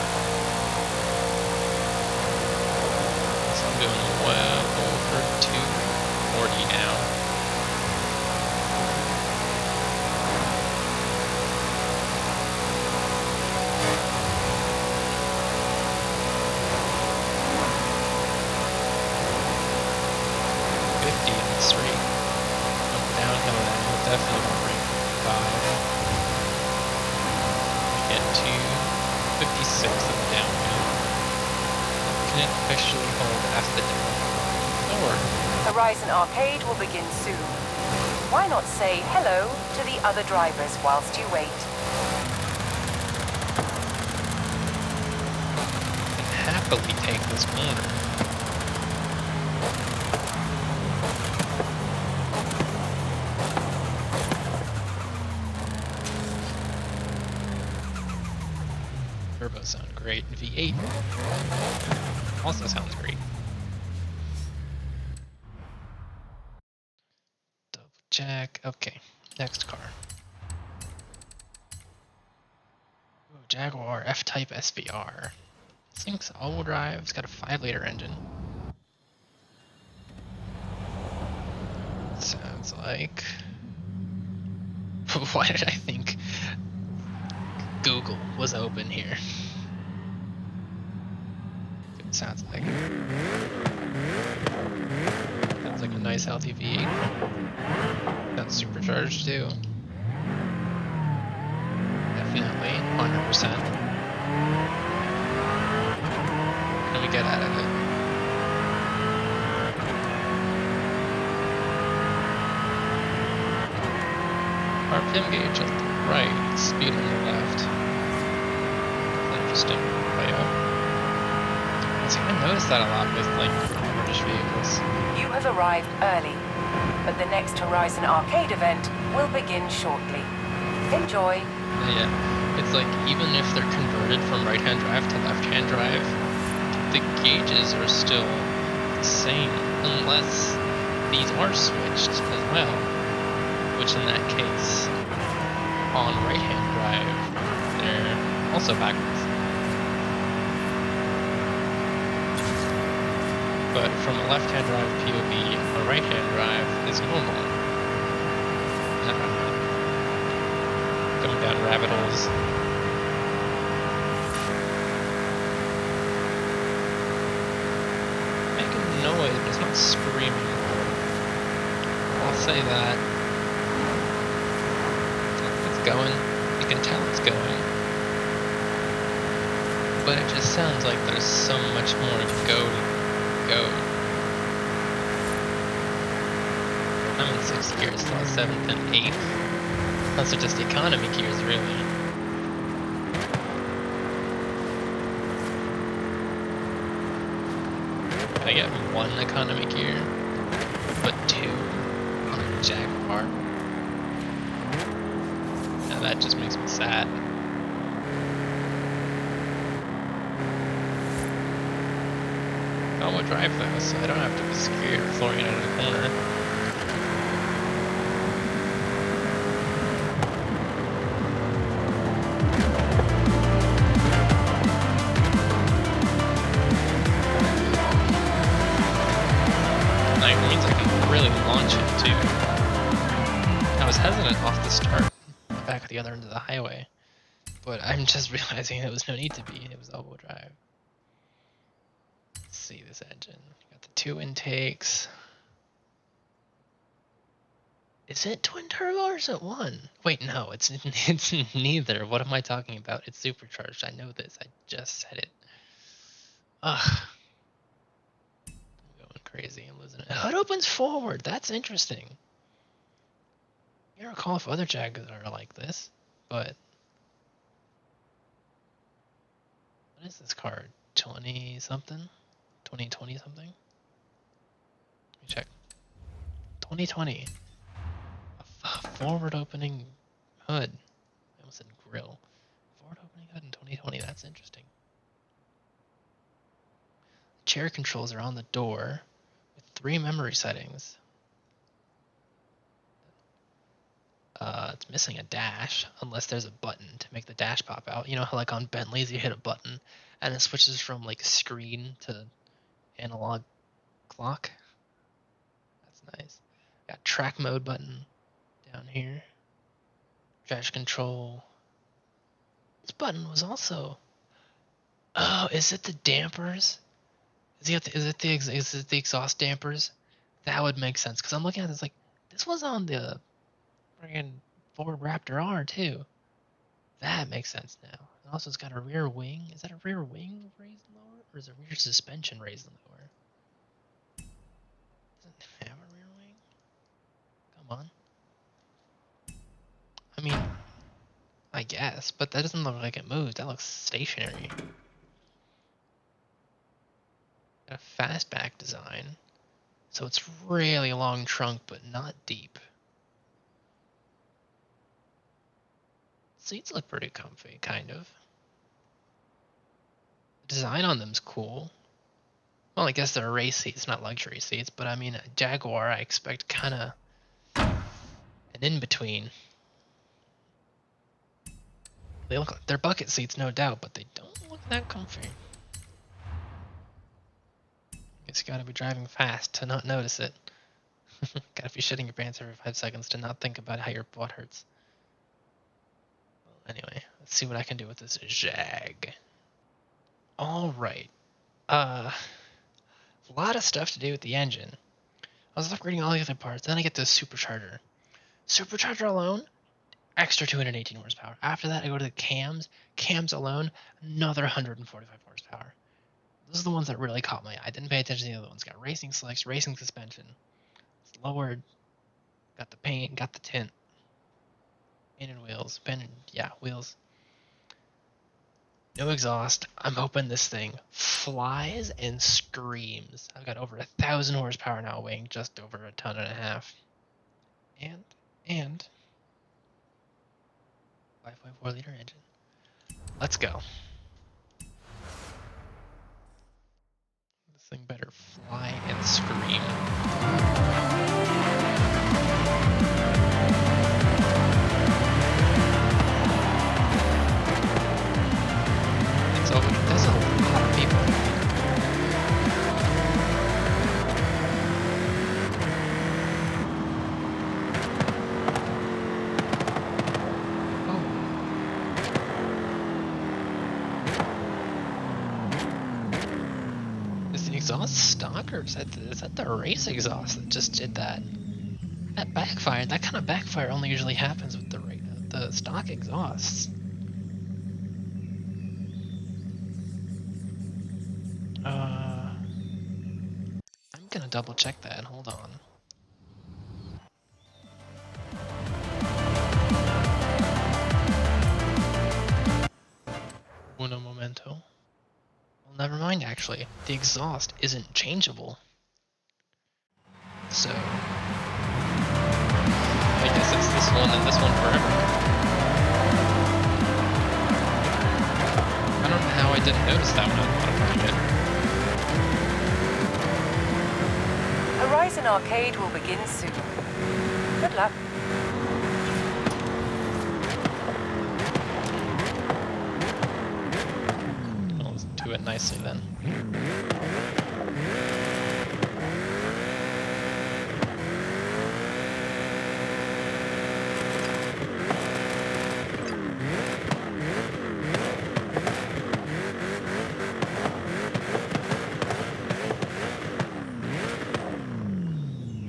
So I'm going well over 240 now. Definitely won't break 5. Get to 56 of the downhill. Can it officially hold after the downhill?
Horizon Arcade will begin soon. Why not say hello to the other drivers whilst you wait?
I can happily take this corner. turbo sound great. V8 also sounds great. Double check. Okay, next car. Ooh, Jaguar F-Type SVR. This thing's all-wheel drive. It's got a 5-liter engine. Sounds like... Why did I think Google was open here? It sounds like a nice healthy V8. That's supercharged too. Definitely, 100%. Can we get out of it? RPM gauge on the right, speed on the left. Interesting layout. See, I noticed that a lot with like British vehicles.
You have arrived early, but the next Horizon Arcade event will begin shortly. Enjoy.
Yeah, it's like even if they're converted from right-hand drive to left-hand drive, the gauges are still the same unless these are switched as well, which in that case, on right-hand drive, they're also backwards. But from a left-hand drive POV, a right-hand drive is normal. Going down rabbit holes. Making noise, but it's not screaming. I'll say that. It's going. You can tell it's going. But it just sounds like there's so much more to go. I'm in 6th gear, still 7th and 8th. Those are just economy gears, really. I get 1 economy gear, but 2 on a Jaguar. Now that just makes me sad. All-wheel drive though, so I don't have to be scared of throwing it in a corner. That means I can really launch it too. I was hesitant off the start, back at the other end of the highway, but I'm just realizing there was no need to be. It was all-wheel drive. Let's see this engine. Got the 2 intakes. Is it twin turbo or is it 1? Wait, no, it's neither. What am I talking about? It's supercharged. I know this. I just said it. Ugh. I'm going crazy. I'm losing it. Hood opens forward. That's interesting. I can't recall if other Jaguars are like this, but what is this car? 20 something? 2020 something? Let me check. 2020. A forward opening hood. I almost said grill. Forward opening hood in 2020. That's interesting. Chair controls are on the door with 3 memory settings. It's missing a dash, unless there's a button to make the dash pop out. You know how like on Bentleys you hit a button and it switches from like screen to analog clock? That's nice. Got track mode button down here. Traction control. This button was also... Oh, is it the dampers? Is it the exhaust dampers? That would make sense, because I'm looking at this like, this was on the friggin' Ford Raptor R too. That makes sense now. And also it's got a rear wing. Is that a rear wing raised lower? Or is it rear suspension raised lower? Doesn't have a rear wing? Come on. I mean, I guess, but that doesn't look like it moves. That looks stationary. Got a fastback design. So it's really long trunk, but not deep. Seats look pretty comfy, kind of. The design on them's cool. Well, I guess they're race seats, not luxury seats, but I mean, a Jaguar, I expect kind of an in-between. They look like they're bucket seats, no doubt, but they don't look that comfy. Guess you gotta be driving fast to not notice it. Gotta be shitting your pants every 5 seconds to not think about how your butt hurts. Well, anyway, let's see what I can do with this Jag. Alright. A lot of stuff to do with the engine. I was upgrading all the other parts, then I get this supercharger. Supercharger alone, extra 218 horsepower. After that, I go to the cams. Cams alone, another 145 horsepower. Those are the ones that really caught my eye. I didn't pay attention to the other ones. Got racing slicks, racing suspension. It's lowered. Got the paint, got the tint. Painted wheels. Wheels. No exhaust. I'm hoping this thing flies and screams. I've got over 1,000 horsepower now, weighing just over 1.5 tons. And 5.4 liter engine. Let's go. This thing better fly and scream. So there's a lot of people. Is the exhaust stock, or is that the race exhaust that just did that? That backfired. That kind of backfire only usually happens with the stock exhausts. I'm gonna double check that. Hold on. Uno momento. Well, never mind, actually. The exhaust isn't changeable. So I guess it's this one and this one forever. I don't know how I didn't notice that when I modifying it.
Horizon Arcade will begin soon. Good luck.
I'll do it nicely then.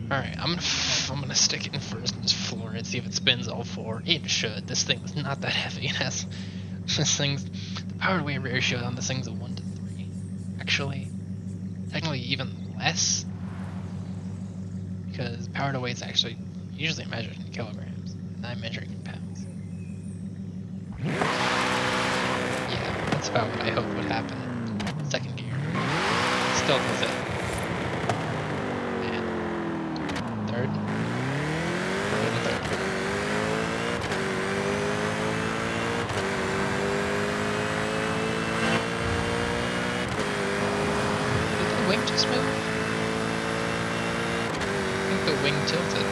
Alright, I'm gonna stick it in first and just floor it, see if it spins all four. It should. This thing is not that heavy. It has the power to weight ratio on this thing's a 1 to 3. Actually, technically even less, because power to weight is actually usually measured in kilograms, and I'm measuring in pounds. Yeah, that's about what I hoped would happen. Second gear. Still does it. Third. Third. Did the wing just move? I think the wing tilted.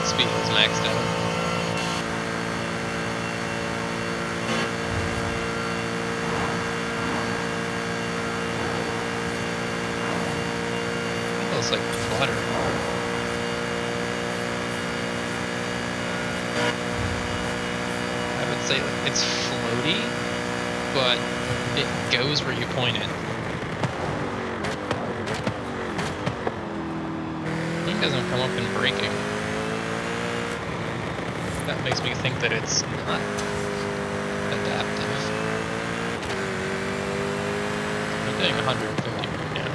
Speed is maxed out. Feels like flutter. I would say like it's floaty, but it goes where you point it. It doesn't come up in braking. That makes me think that it's not adaptive. I'm doing 150 right now.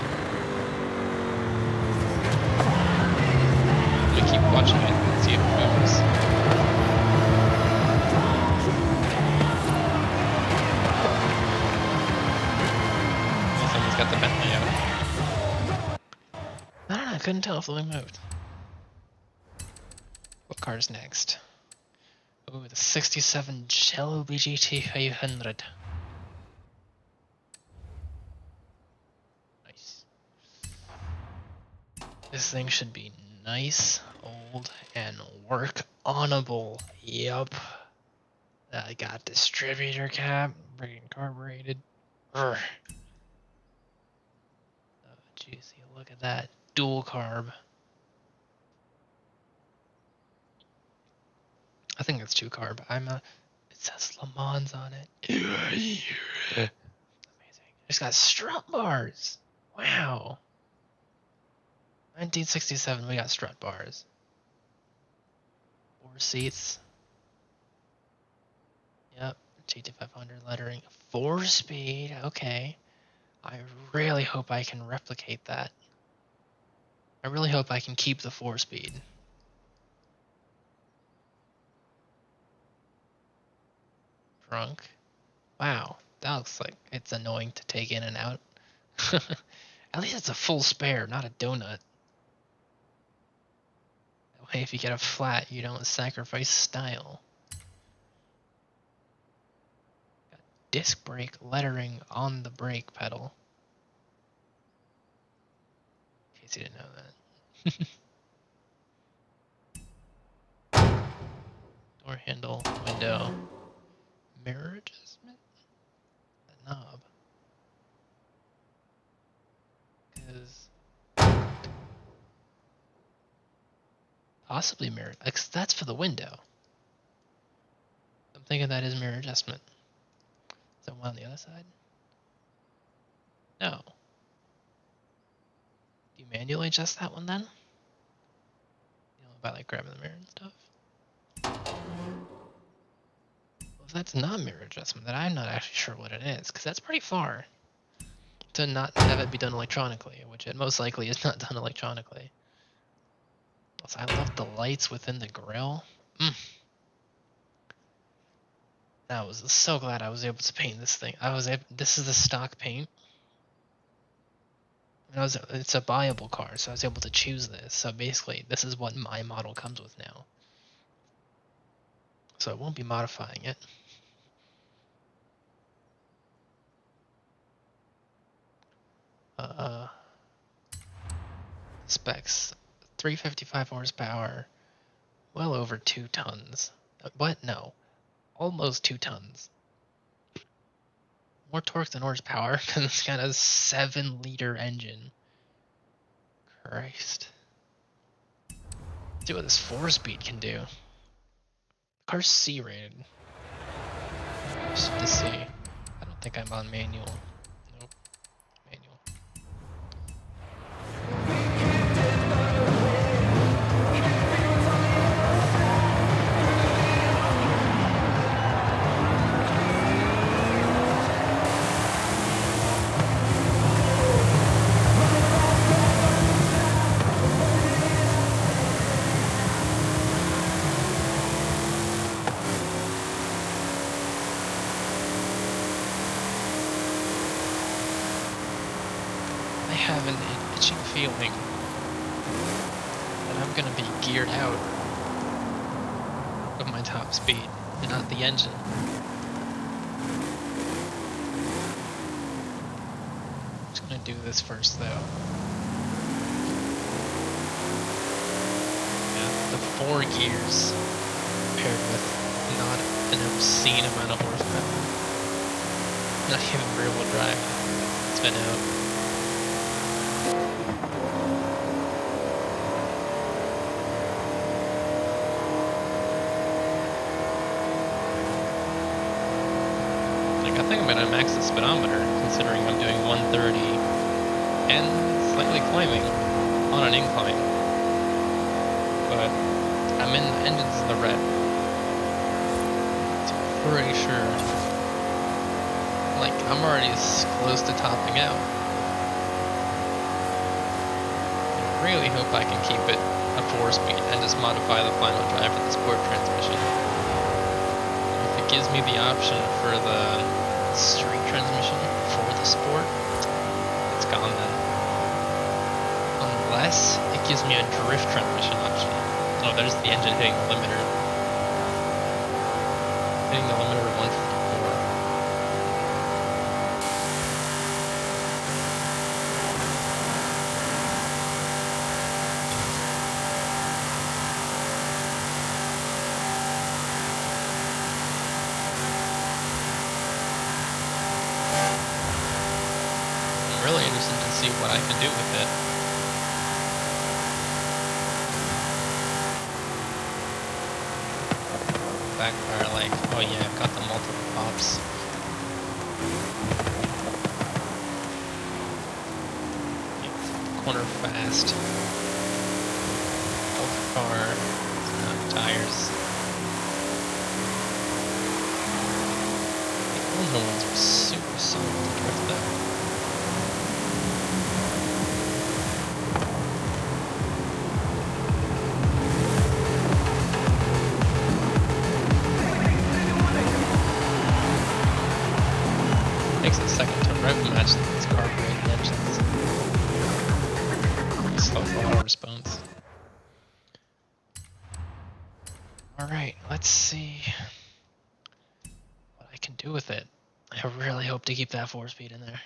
I'm gonna keep watching it and see if it moves. Someone's got the Bentley out. couldn't tell if the wing moved. What car's next? Ooh, the 67 Shelby GT 500. Nice. This thing should be nice, old, and work-onable. Yup. I got distributor cap, brake carbureted. Oh, juicy. Look at that. Dual carb. I think it's 2 carb. It says Le Mans on it. Amazing. It's got strut bars. Wow. 1967, we got strut bars. 4 seats. Yep. GT500 lettering. 4-speed. Okay. I really hope I can replicate that. I really hope I can keep the 4-speed. Drunk. Wow, that looks like it's annoying to take in and out. At least it's a full spare, not a donut. That way if you get a flat, you don't sacrifice style. Got disc brake lettering on the brake pedal. In case you didn't know that. Door handle, window. Mirror adjustment? The knob. Because possibly mirror. That's for the window. I'm thinking that is mirror adjustment. Is there one on the other side? No. Do you manually adjust that one then? You know, by like grabbing the mirror and stuff? Well, if that's not mirror adjustment, then I'm not actually sure what it is, because that's pretty far to not have it be done electronically, which it most likely is not done electronically. Also, I love the lights within the grill. I was so glad I was able to paint this thing. This is the stock paint. And it's a buyable car, so I was able to choose this. So basically, this is what my model comes with now. So I won't be modifying it. Specs: 355 horsepower, well over 2 tons. What? No, almost 2 tons. More torque than horsepower because it's got a 7-liter engine. Christ. Let's see what this 4-speed can do. The car's C-rated. Just to see. I don't think I'm on manual. Nope. Manual. I have an itching feeling that I'm gonna be geared out of my top speed and not the engine. I'm just gonna do this first though. Yeah, the 4 gears paired with not an obscene amount of horsepower. Not even rear wheel drive. It's been out. I think I'm gonna max the speedometer, considering I'm doing 130 and slightly climbing on an incline. But I'm in the engines in the red, so I'm pretty sure. Like, I'm already close to topping out. I really hope I can keep it a 4-speed and just modify the final drive for the sport transmission. If it gives me the option for the street transmission for the sport, it's gone then. Unless it gives me a drift transmission option. Oh, there's the engine hitting the limiter. Hitting the limiter at 154. I'm really interested to see what I can do with it. Backfire, like, oh yeah, I've got the multiple pops. Corner fast. Both car, tires. The older ones are super solid to drift though. Takes a second to rev match these carbureted engines. Slow throttle response. Alright, let's see what I can do with it. I really hope to keep that 4-speed in there.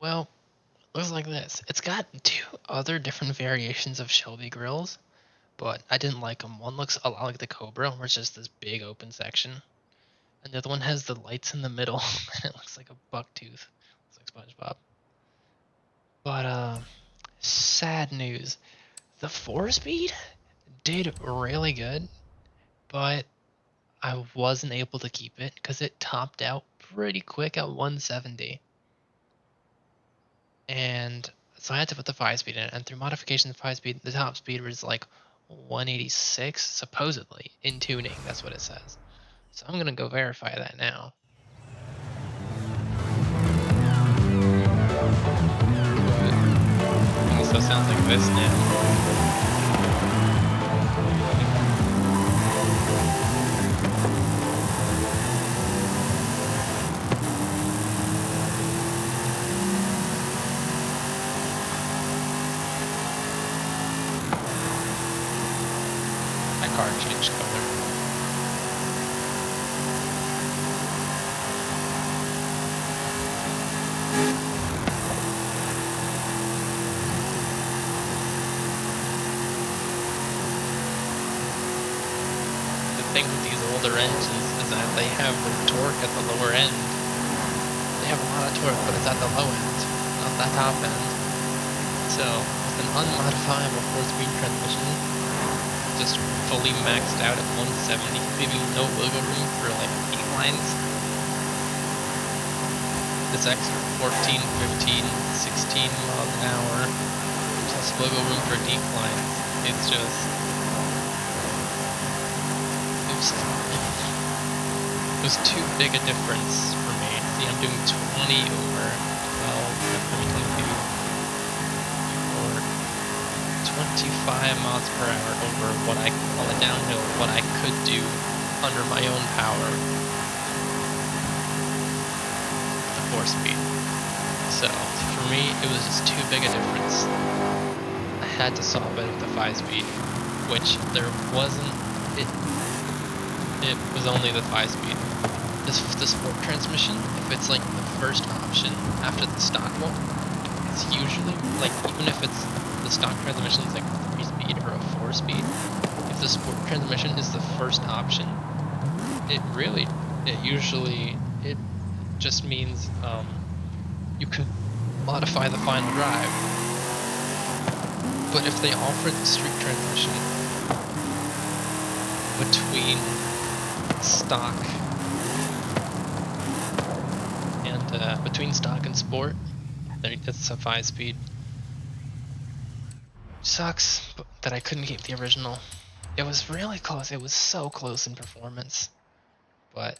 Well, looks like this. It's got 2 other different variations of Shelby grills, but I didn't like them. One looks a lot like the Cobra, where it's just this big open section. And the other one has the lights in the middle, and it looks like a buck tooth. Looks like SpongeBob. But, sad news. The 4-speed did really good, but I wasn't able to keep it because it topped out pretty quick at 170. And so I had to put the 5-speed in, and through modification of the 5-speed, the top speed was like 186, supposedly, in tuning. That's what it says. So I'm gonna go verify that now. It also sounds like this now. My car changed color. The thing with these older engines is that they have the torque at the lower end. They have a lot of torque, but it's at the low end, not the top end. So, with an unmodifiable 4-speed transmission, just fully maxed out at 170, leaving no wiggle room for like declines. This extra 14, 15, 16 miles an hour, plus wiggle room for declines, it's just, it was too big a difference for me. See, I'm doing 20 over 12, 25 miles per hour over what I call a downhill, what I could do under my own power. The 4-speed. So, for me, it was just too big a difference. I had to solve it with the 5-speed, which there wasn't, it was only the 5-speed. This sport transmission, if it's like the first option after the stock one, it's usually, like, even if it's the stock transmission is like a 3-speed or a 4-speed, if the sport transmission is the first option, it just means you can modify the final drive. But if they offer the street transmission between stock and sport, it's a 5-speed. Sucks that I couldn't keep the original. It was really close. It was so close in performance, but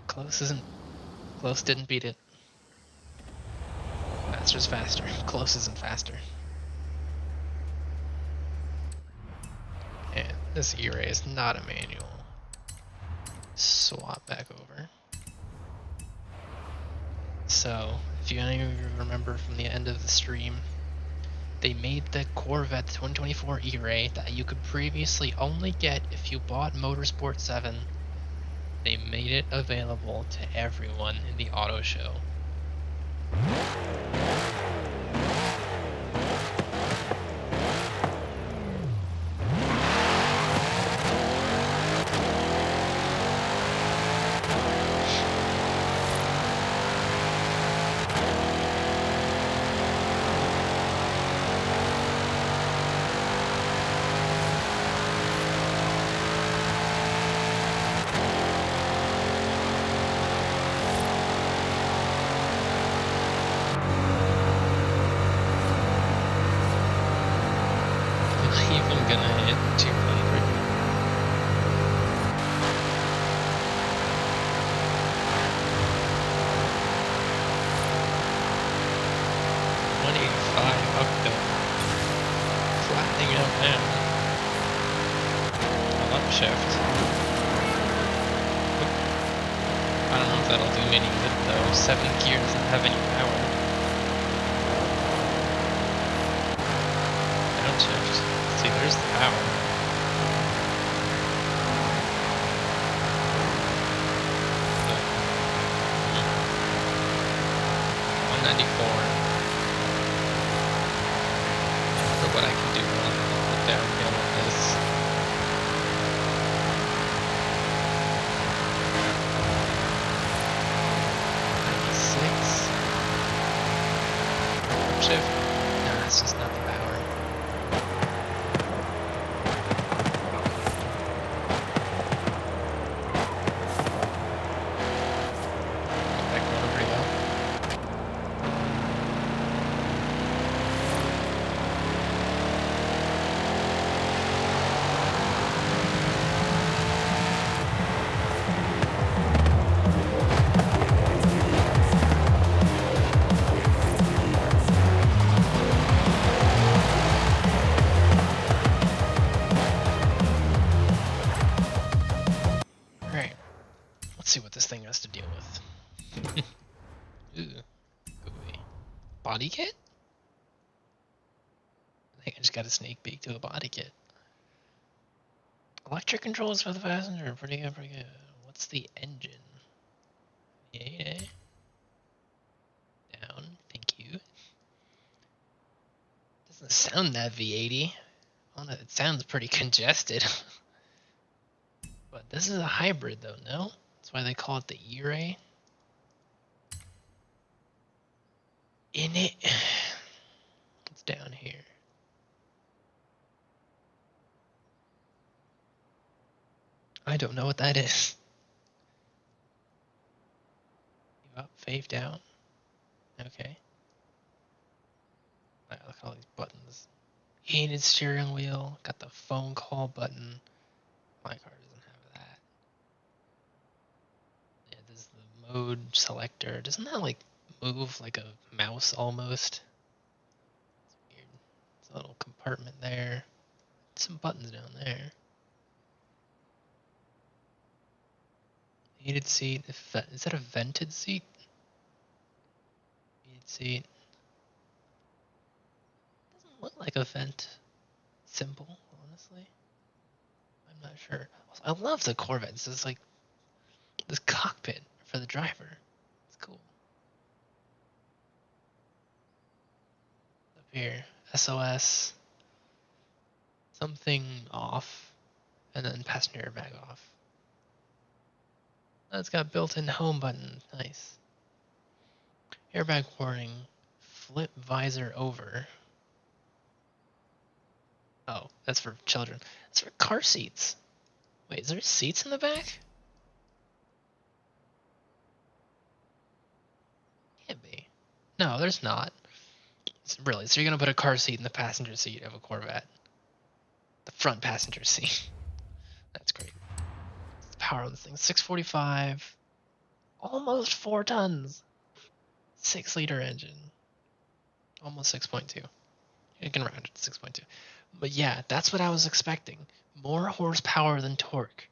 close didn't beat it. Faster's faster. Close isn't faster. And this E-Ray is not a manual. Swap back over. So, if if you any of you remember from the end of the stream, they made the Corvette 2024 E-Ray that you could previously only get if you bought Motorsport 7. They made it available to everyone in the auto show. Even gonna hit 200. Up the flattening out now. Upshift. I don't know if that'll do me any good though. 7 gear doesn't have any power. Downshift. See, there's the power. But, 194. For what I can do on the downhill with this. Shift. Nah, it's just not the power. Back corner pretty well. Alright. Let's see what this thing has to deal with. Ooh. Gooey. Body kit? I think I just got a sneak peek to a body kit. Electric controls for the passenger. Pretty good, pretty good. What's the engine? Yeah. Down. Thank you. Doesn't sound that V80. Oh no, it sounds pretty congested. But this is a hybrid though, no? That's why they call it the E-Ray. In it. It's down here. I don't know what that is. You up, fave down. Okay. Look at all these buttons. Heated steering wheel. Got the phone call button. My car doesn't have that. Yeah, this is the mode selector. Doesn't that like move like a mouse almost? It's weird. There's a little compartment there. Some buttons down there. Heated seat. Is that a vented seat? Heated seat. Doesn't look like a vent symbol, honestly. I'm not sure. I love the Corvette. This is like this cockpit for the driver. It's cool. Up here, SOS. Something off, and then passenger airbag off. It's got built-in home button. Nice. Airbag warning. Flip visor over. Oh, that's for children. That's for car seats. Wait, is there seats in the back? Can't be. No, there's not. Really, so you're gonna put a car seat in the passenger seat of a Corvette? The front passenger seat. That's great. The power on this thing, 645. Almost 4 tons. 6-liter engine. Almost 6.2. You can round it to 6.2. But yeah, that's what I was expecting. More horsepower than torque.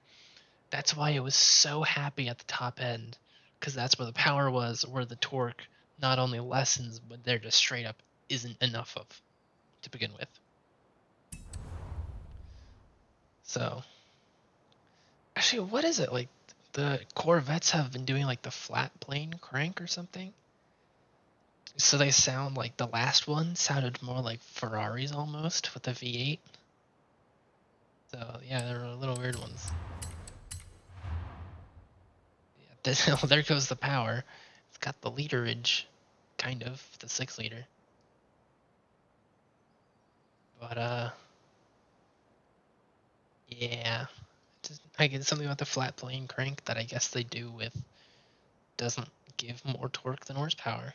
That's why it was so happy at the top end. Because that's where the power was, where the torque not only lessens, but there just straight up isn't enough of to begin with. So, actually, what is it? Like, the Corvettes have been doing like the flat plane crank or something? So they sound like the last one sounded more like Ferraris almost with the V8. So yeah, they're little weird ones. Yeah, oh, there goes the power. It's got the literage, kind of, the 6 liter. But yeah, I get something about the flat plane crank that I guess they do with doesn't give more torque than horsepower.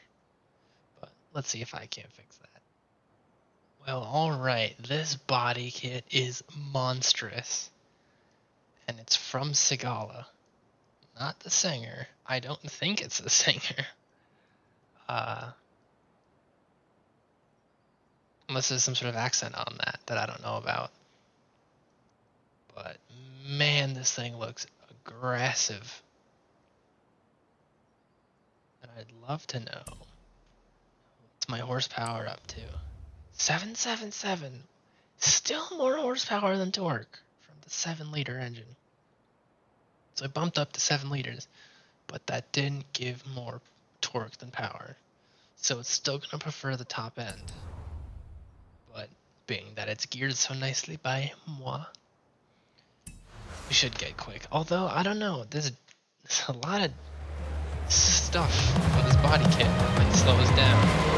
But let's see if I can't fix that. Well, alright, this body kit is monstrous. And it's from Segala. Not the singer. I don't think it's the singer. Unless there's some sort of accent on that I don't know about. But man, this thing looks aggressive. And I'd love to know what's my horsepower up to. 777. Still more horsepower than torque from the 7-liter engine. So I bumped up to 7 liters, but that didn't give more torque than power. So it's still going to prefer the top end. But being that it's geared so nicely by moi, we should get quick. Although, I don't know, there's a lot of stuff about this body kit that might slow us down.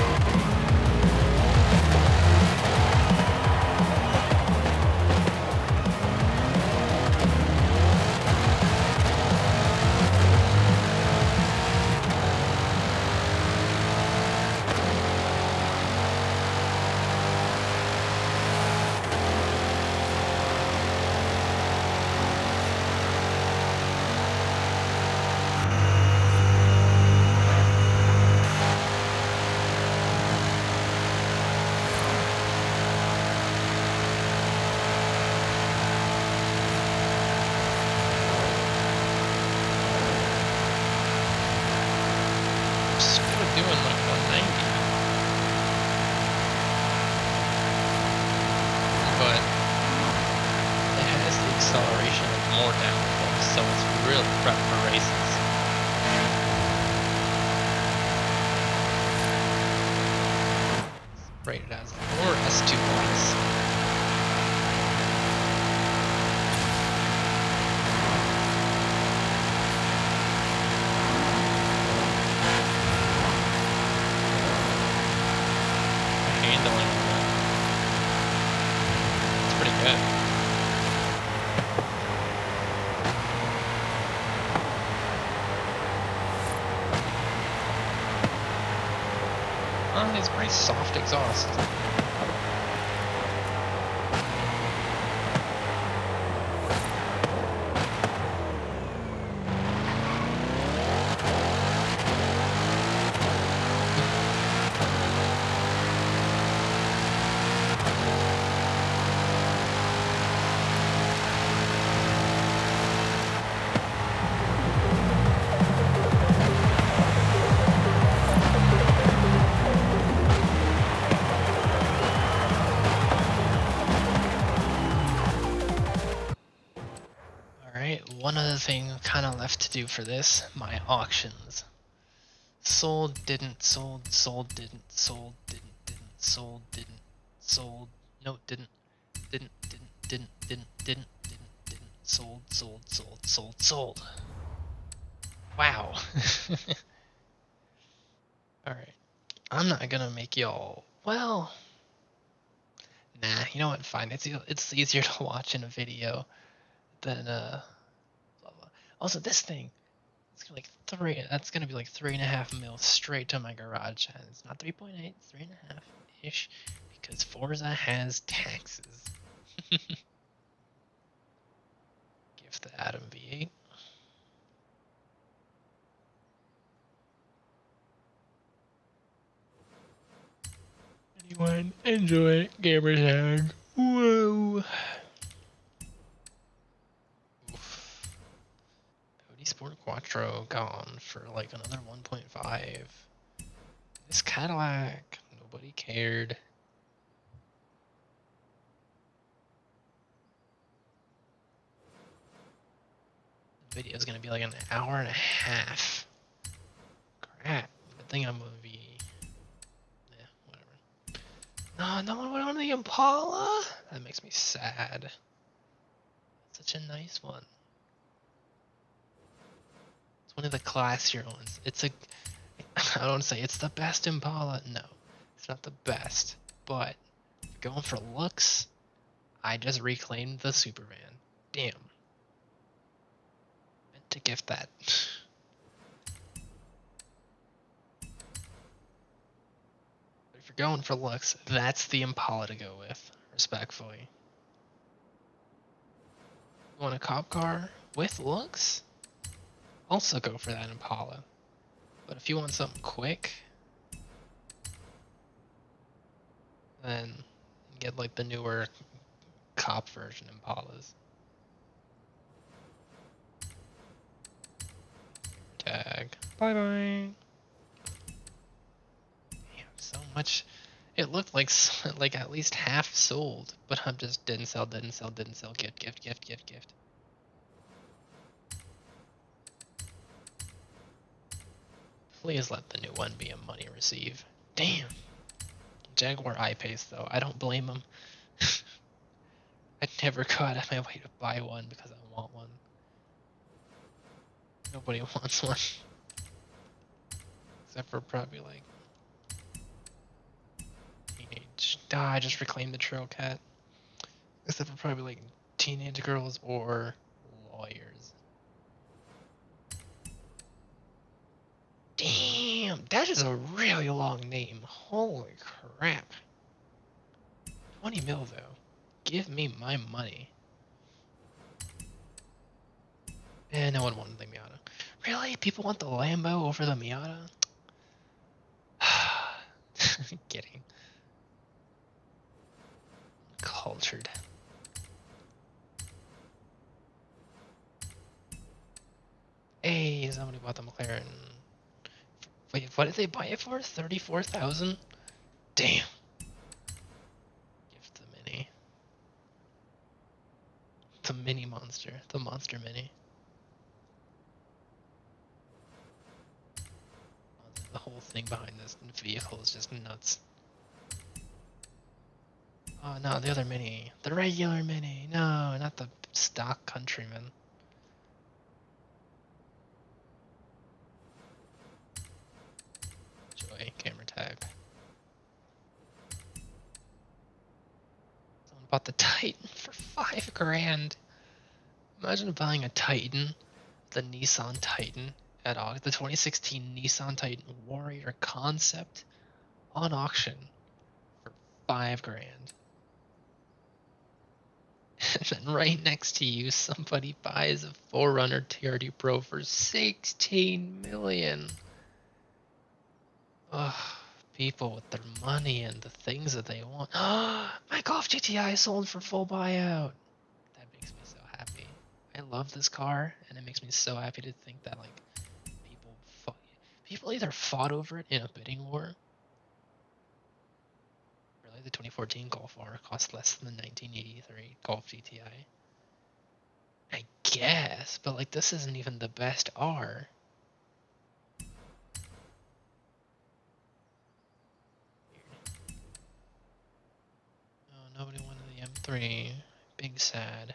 Doing like 190, but it has the acceleration of more downforce, so it's really prep for races. It's rated as 4 S2 points. Handling on that. It's pretty good. It's pretty soft exhaust. One other thing kind of left to do for this, my auctions. Sold, didn't, sold, sold, didn't, sold, didn't, sold, didn't, sold, no, didn't, sold, sold. Wow. Alright. I'm not gonna make y'all, well, nah, you know what, fine. It's easier to watch in a video than, blah, blah. Also, this thing, it's like that's gonna be like 3.5 mil straight to my garage, and it's not 3.8, it's 3.5 ish, because Forza has taxes. Give the Atom V8. Anyone enjoy gamertag? Whoa. Oof. Audi Sport Quattro gone for like another 1.5. This Cadillac. Nobody cared. The video is gonna be like an hour and a half. Crap. Good thing I'm gonna be. Yeah, whatever. No, no one went on the Impala. That makes me sad. Such a nice one. It's one of the classier ones. It's a. I don't want to say it's the best Impala. No, it's not the best. But if you're going for looks, I just reclaimed the Supervan. Damn. Meant to gift that. But if you're going for looks, that's the Impala to go with, respectfully. You want a cop car with looks? Also go for that Impala. But if you want something quick, then get like the newer cop version Impalas. Tag. Bye bye. Damn, so much. It looked like like at least half sold, but I'm just didn't sell, didn't sell, didn't sell. Gift, gift, gift, gift, gift. Please let the new one be a money receive. Damn. Jaguar I-Pace though, I don't blame him. I'd never go out of my way to buy one because I want one. Nobody wants one. Except for probably like teenage. I just reclaimed the Trail Cat. Except for probably like teenage girls or lawyers. Damn, that is a really long name. Holy crap. 20 mil though. Give me my money. No one wanted the Miata. Really? People want the Lambo over the Miata? Kidding. Cultured. Hey, somebody bought the McLaren. Wait, what did they buy it for? 34,000? Damn. Gift the Mini. The Mini Monster. The Monster Mini. The whole thing behind this vehicle is just nuts. Oh no, the other Mini. The regular Mini. No, not the stock Countryman. Joy, camera tag. Someone bought the Titan for $5,000. Imagine buying a Titan, the Nissan Titan, at the 2016 Nissan Titan Warrior concept on auction for $5,000. And then right next to you, somebody buys a 4Runner TRD Pro for $16 million. Ugh, people with their money and the things that they want. My Golf GTI sold for full buyout. That makes me so happy. I love this car, and it makes me so happy to think that like people either fought over it in a bidding war. Really, the 2014 Golf R cost less than the 1983 Golf GTI. I guess, but like this isn't even the best R. Oh, nobody wanted the M3. Big sad.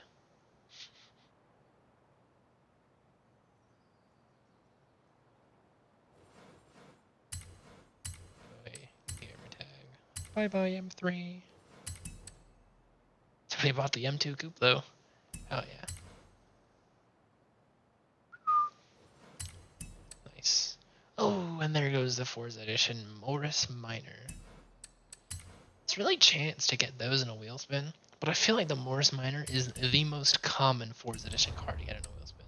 Gamer tag. Bye bye M3. Somebody bought the M2 Coupe though. Oh yeah. Nice. Oh, and there goes the Forza Edition Morris Minor. It's really chance to get those in a wheel spin, but I feel like the Morris Minor is the most common Forza Edition car to get in a wheel spin.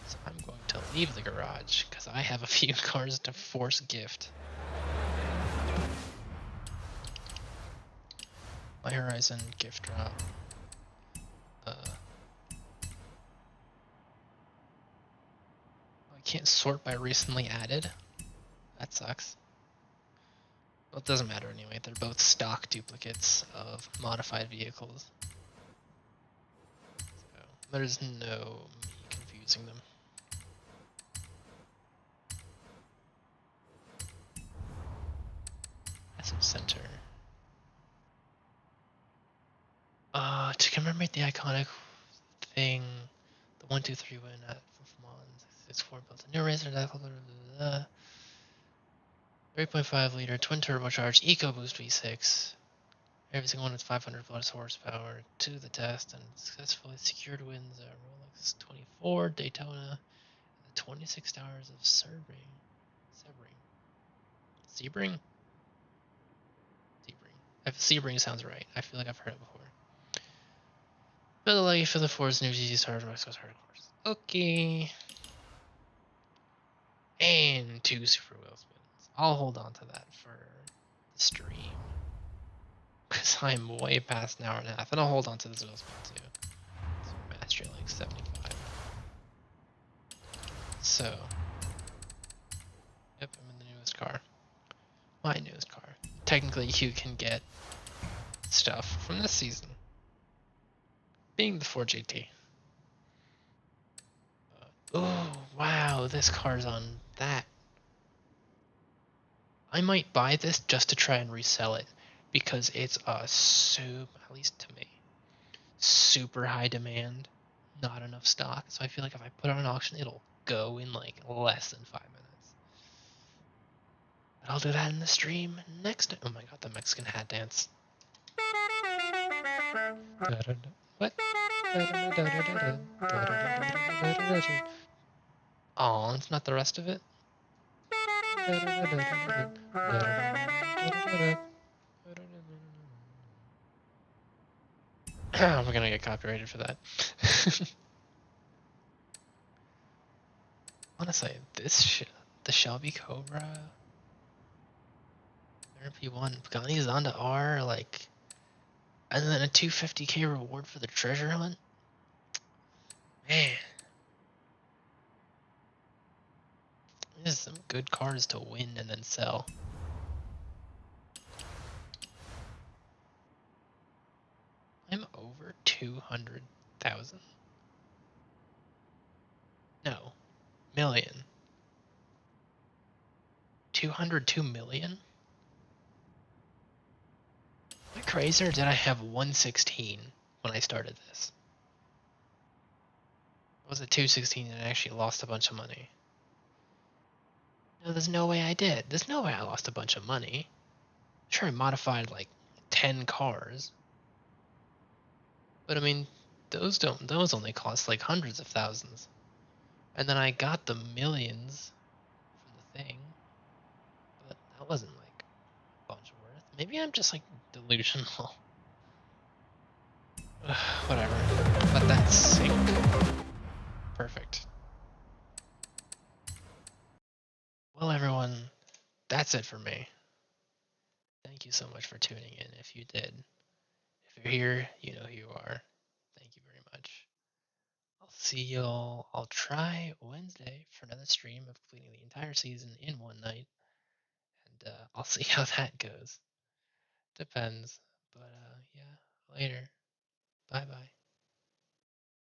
So I'm going to leave the garage because I have a few cars to force gift. My Horizon gift drop. I can't sort by recently added. That sucks. Well, it doesn't matter anyway. They're both stock duplicates of modified vehicles. So there's no me confusing them. Massive center. To commemorate the iconic thing, the 1-2-3 win at Mons 6-4 built a new racer. 3.5 liter twin turbocharged EcoBoost V6. Every single one with 500 plus horsepower to the test and successfully secured wins at Rolex 24, Daytona, and the 26 Hours of Sebring. Sebring? Sebring sounds right. I feel like I've heard it before. Build a leggy for the Ford's new GT Stars Mexico's hard course. Okay. And 2 super wheel spins. I'll hold on to that for the stream. Because I'm way past an hour and a half. And I'll hold on to this wheel spin too. So master like 75. So. Yep, I'm in the newest car. My newest car. Technically, you can get stuff from this season. Being the Ford GT. Oh, wow, this car's on that. I might buy this just to try and resell it because it's a at least to me, super high demand, not enough stock. So I feel like if I put it on auction, it'll go in like less than 5 minutes. But I'll do that in the stream next. Oh my god, the Mexican hat dance. What? Oh, it's not the rest of it. We're gonna get copyrighted for that. Honestly, the Shelby Cobra, RP1, Pagani Zonda R, like, and then a 250k reward for the treasure hunt. Man, this is some good cars to win and then sell. I'm over 200,000. No, million. 202 million? Am I crazy or did I have 116 when I started this? Was it 216 and I actually lost a bunch of money? No, there's no way I did. There's no way I lost a bunch of money. Sure, I modified like 10 cars. But I mean, those only cost like hundreds of thousands. And then I got the millions from the thing. But that wasn't like a bunch worth. Maybe I'm just like delusional. Whatever. Let that sink. Perfect. Well, everyone, that's it for me. Thank you so much for tuning in. If you did, if you're here, you know who you are. Thank you very much. I'll see y'all. I'll try Wednesday for another stream of completing the entire season in one night. And I'll see how that goes. Depends. But yeah, later. Bye bye.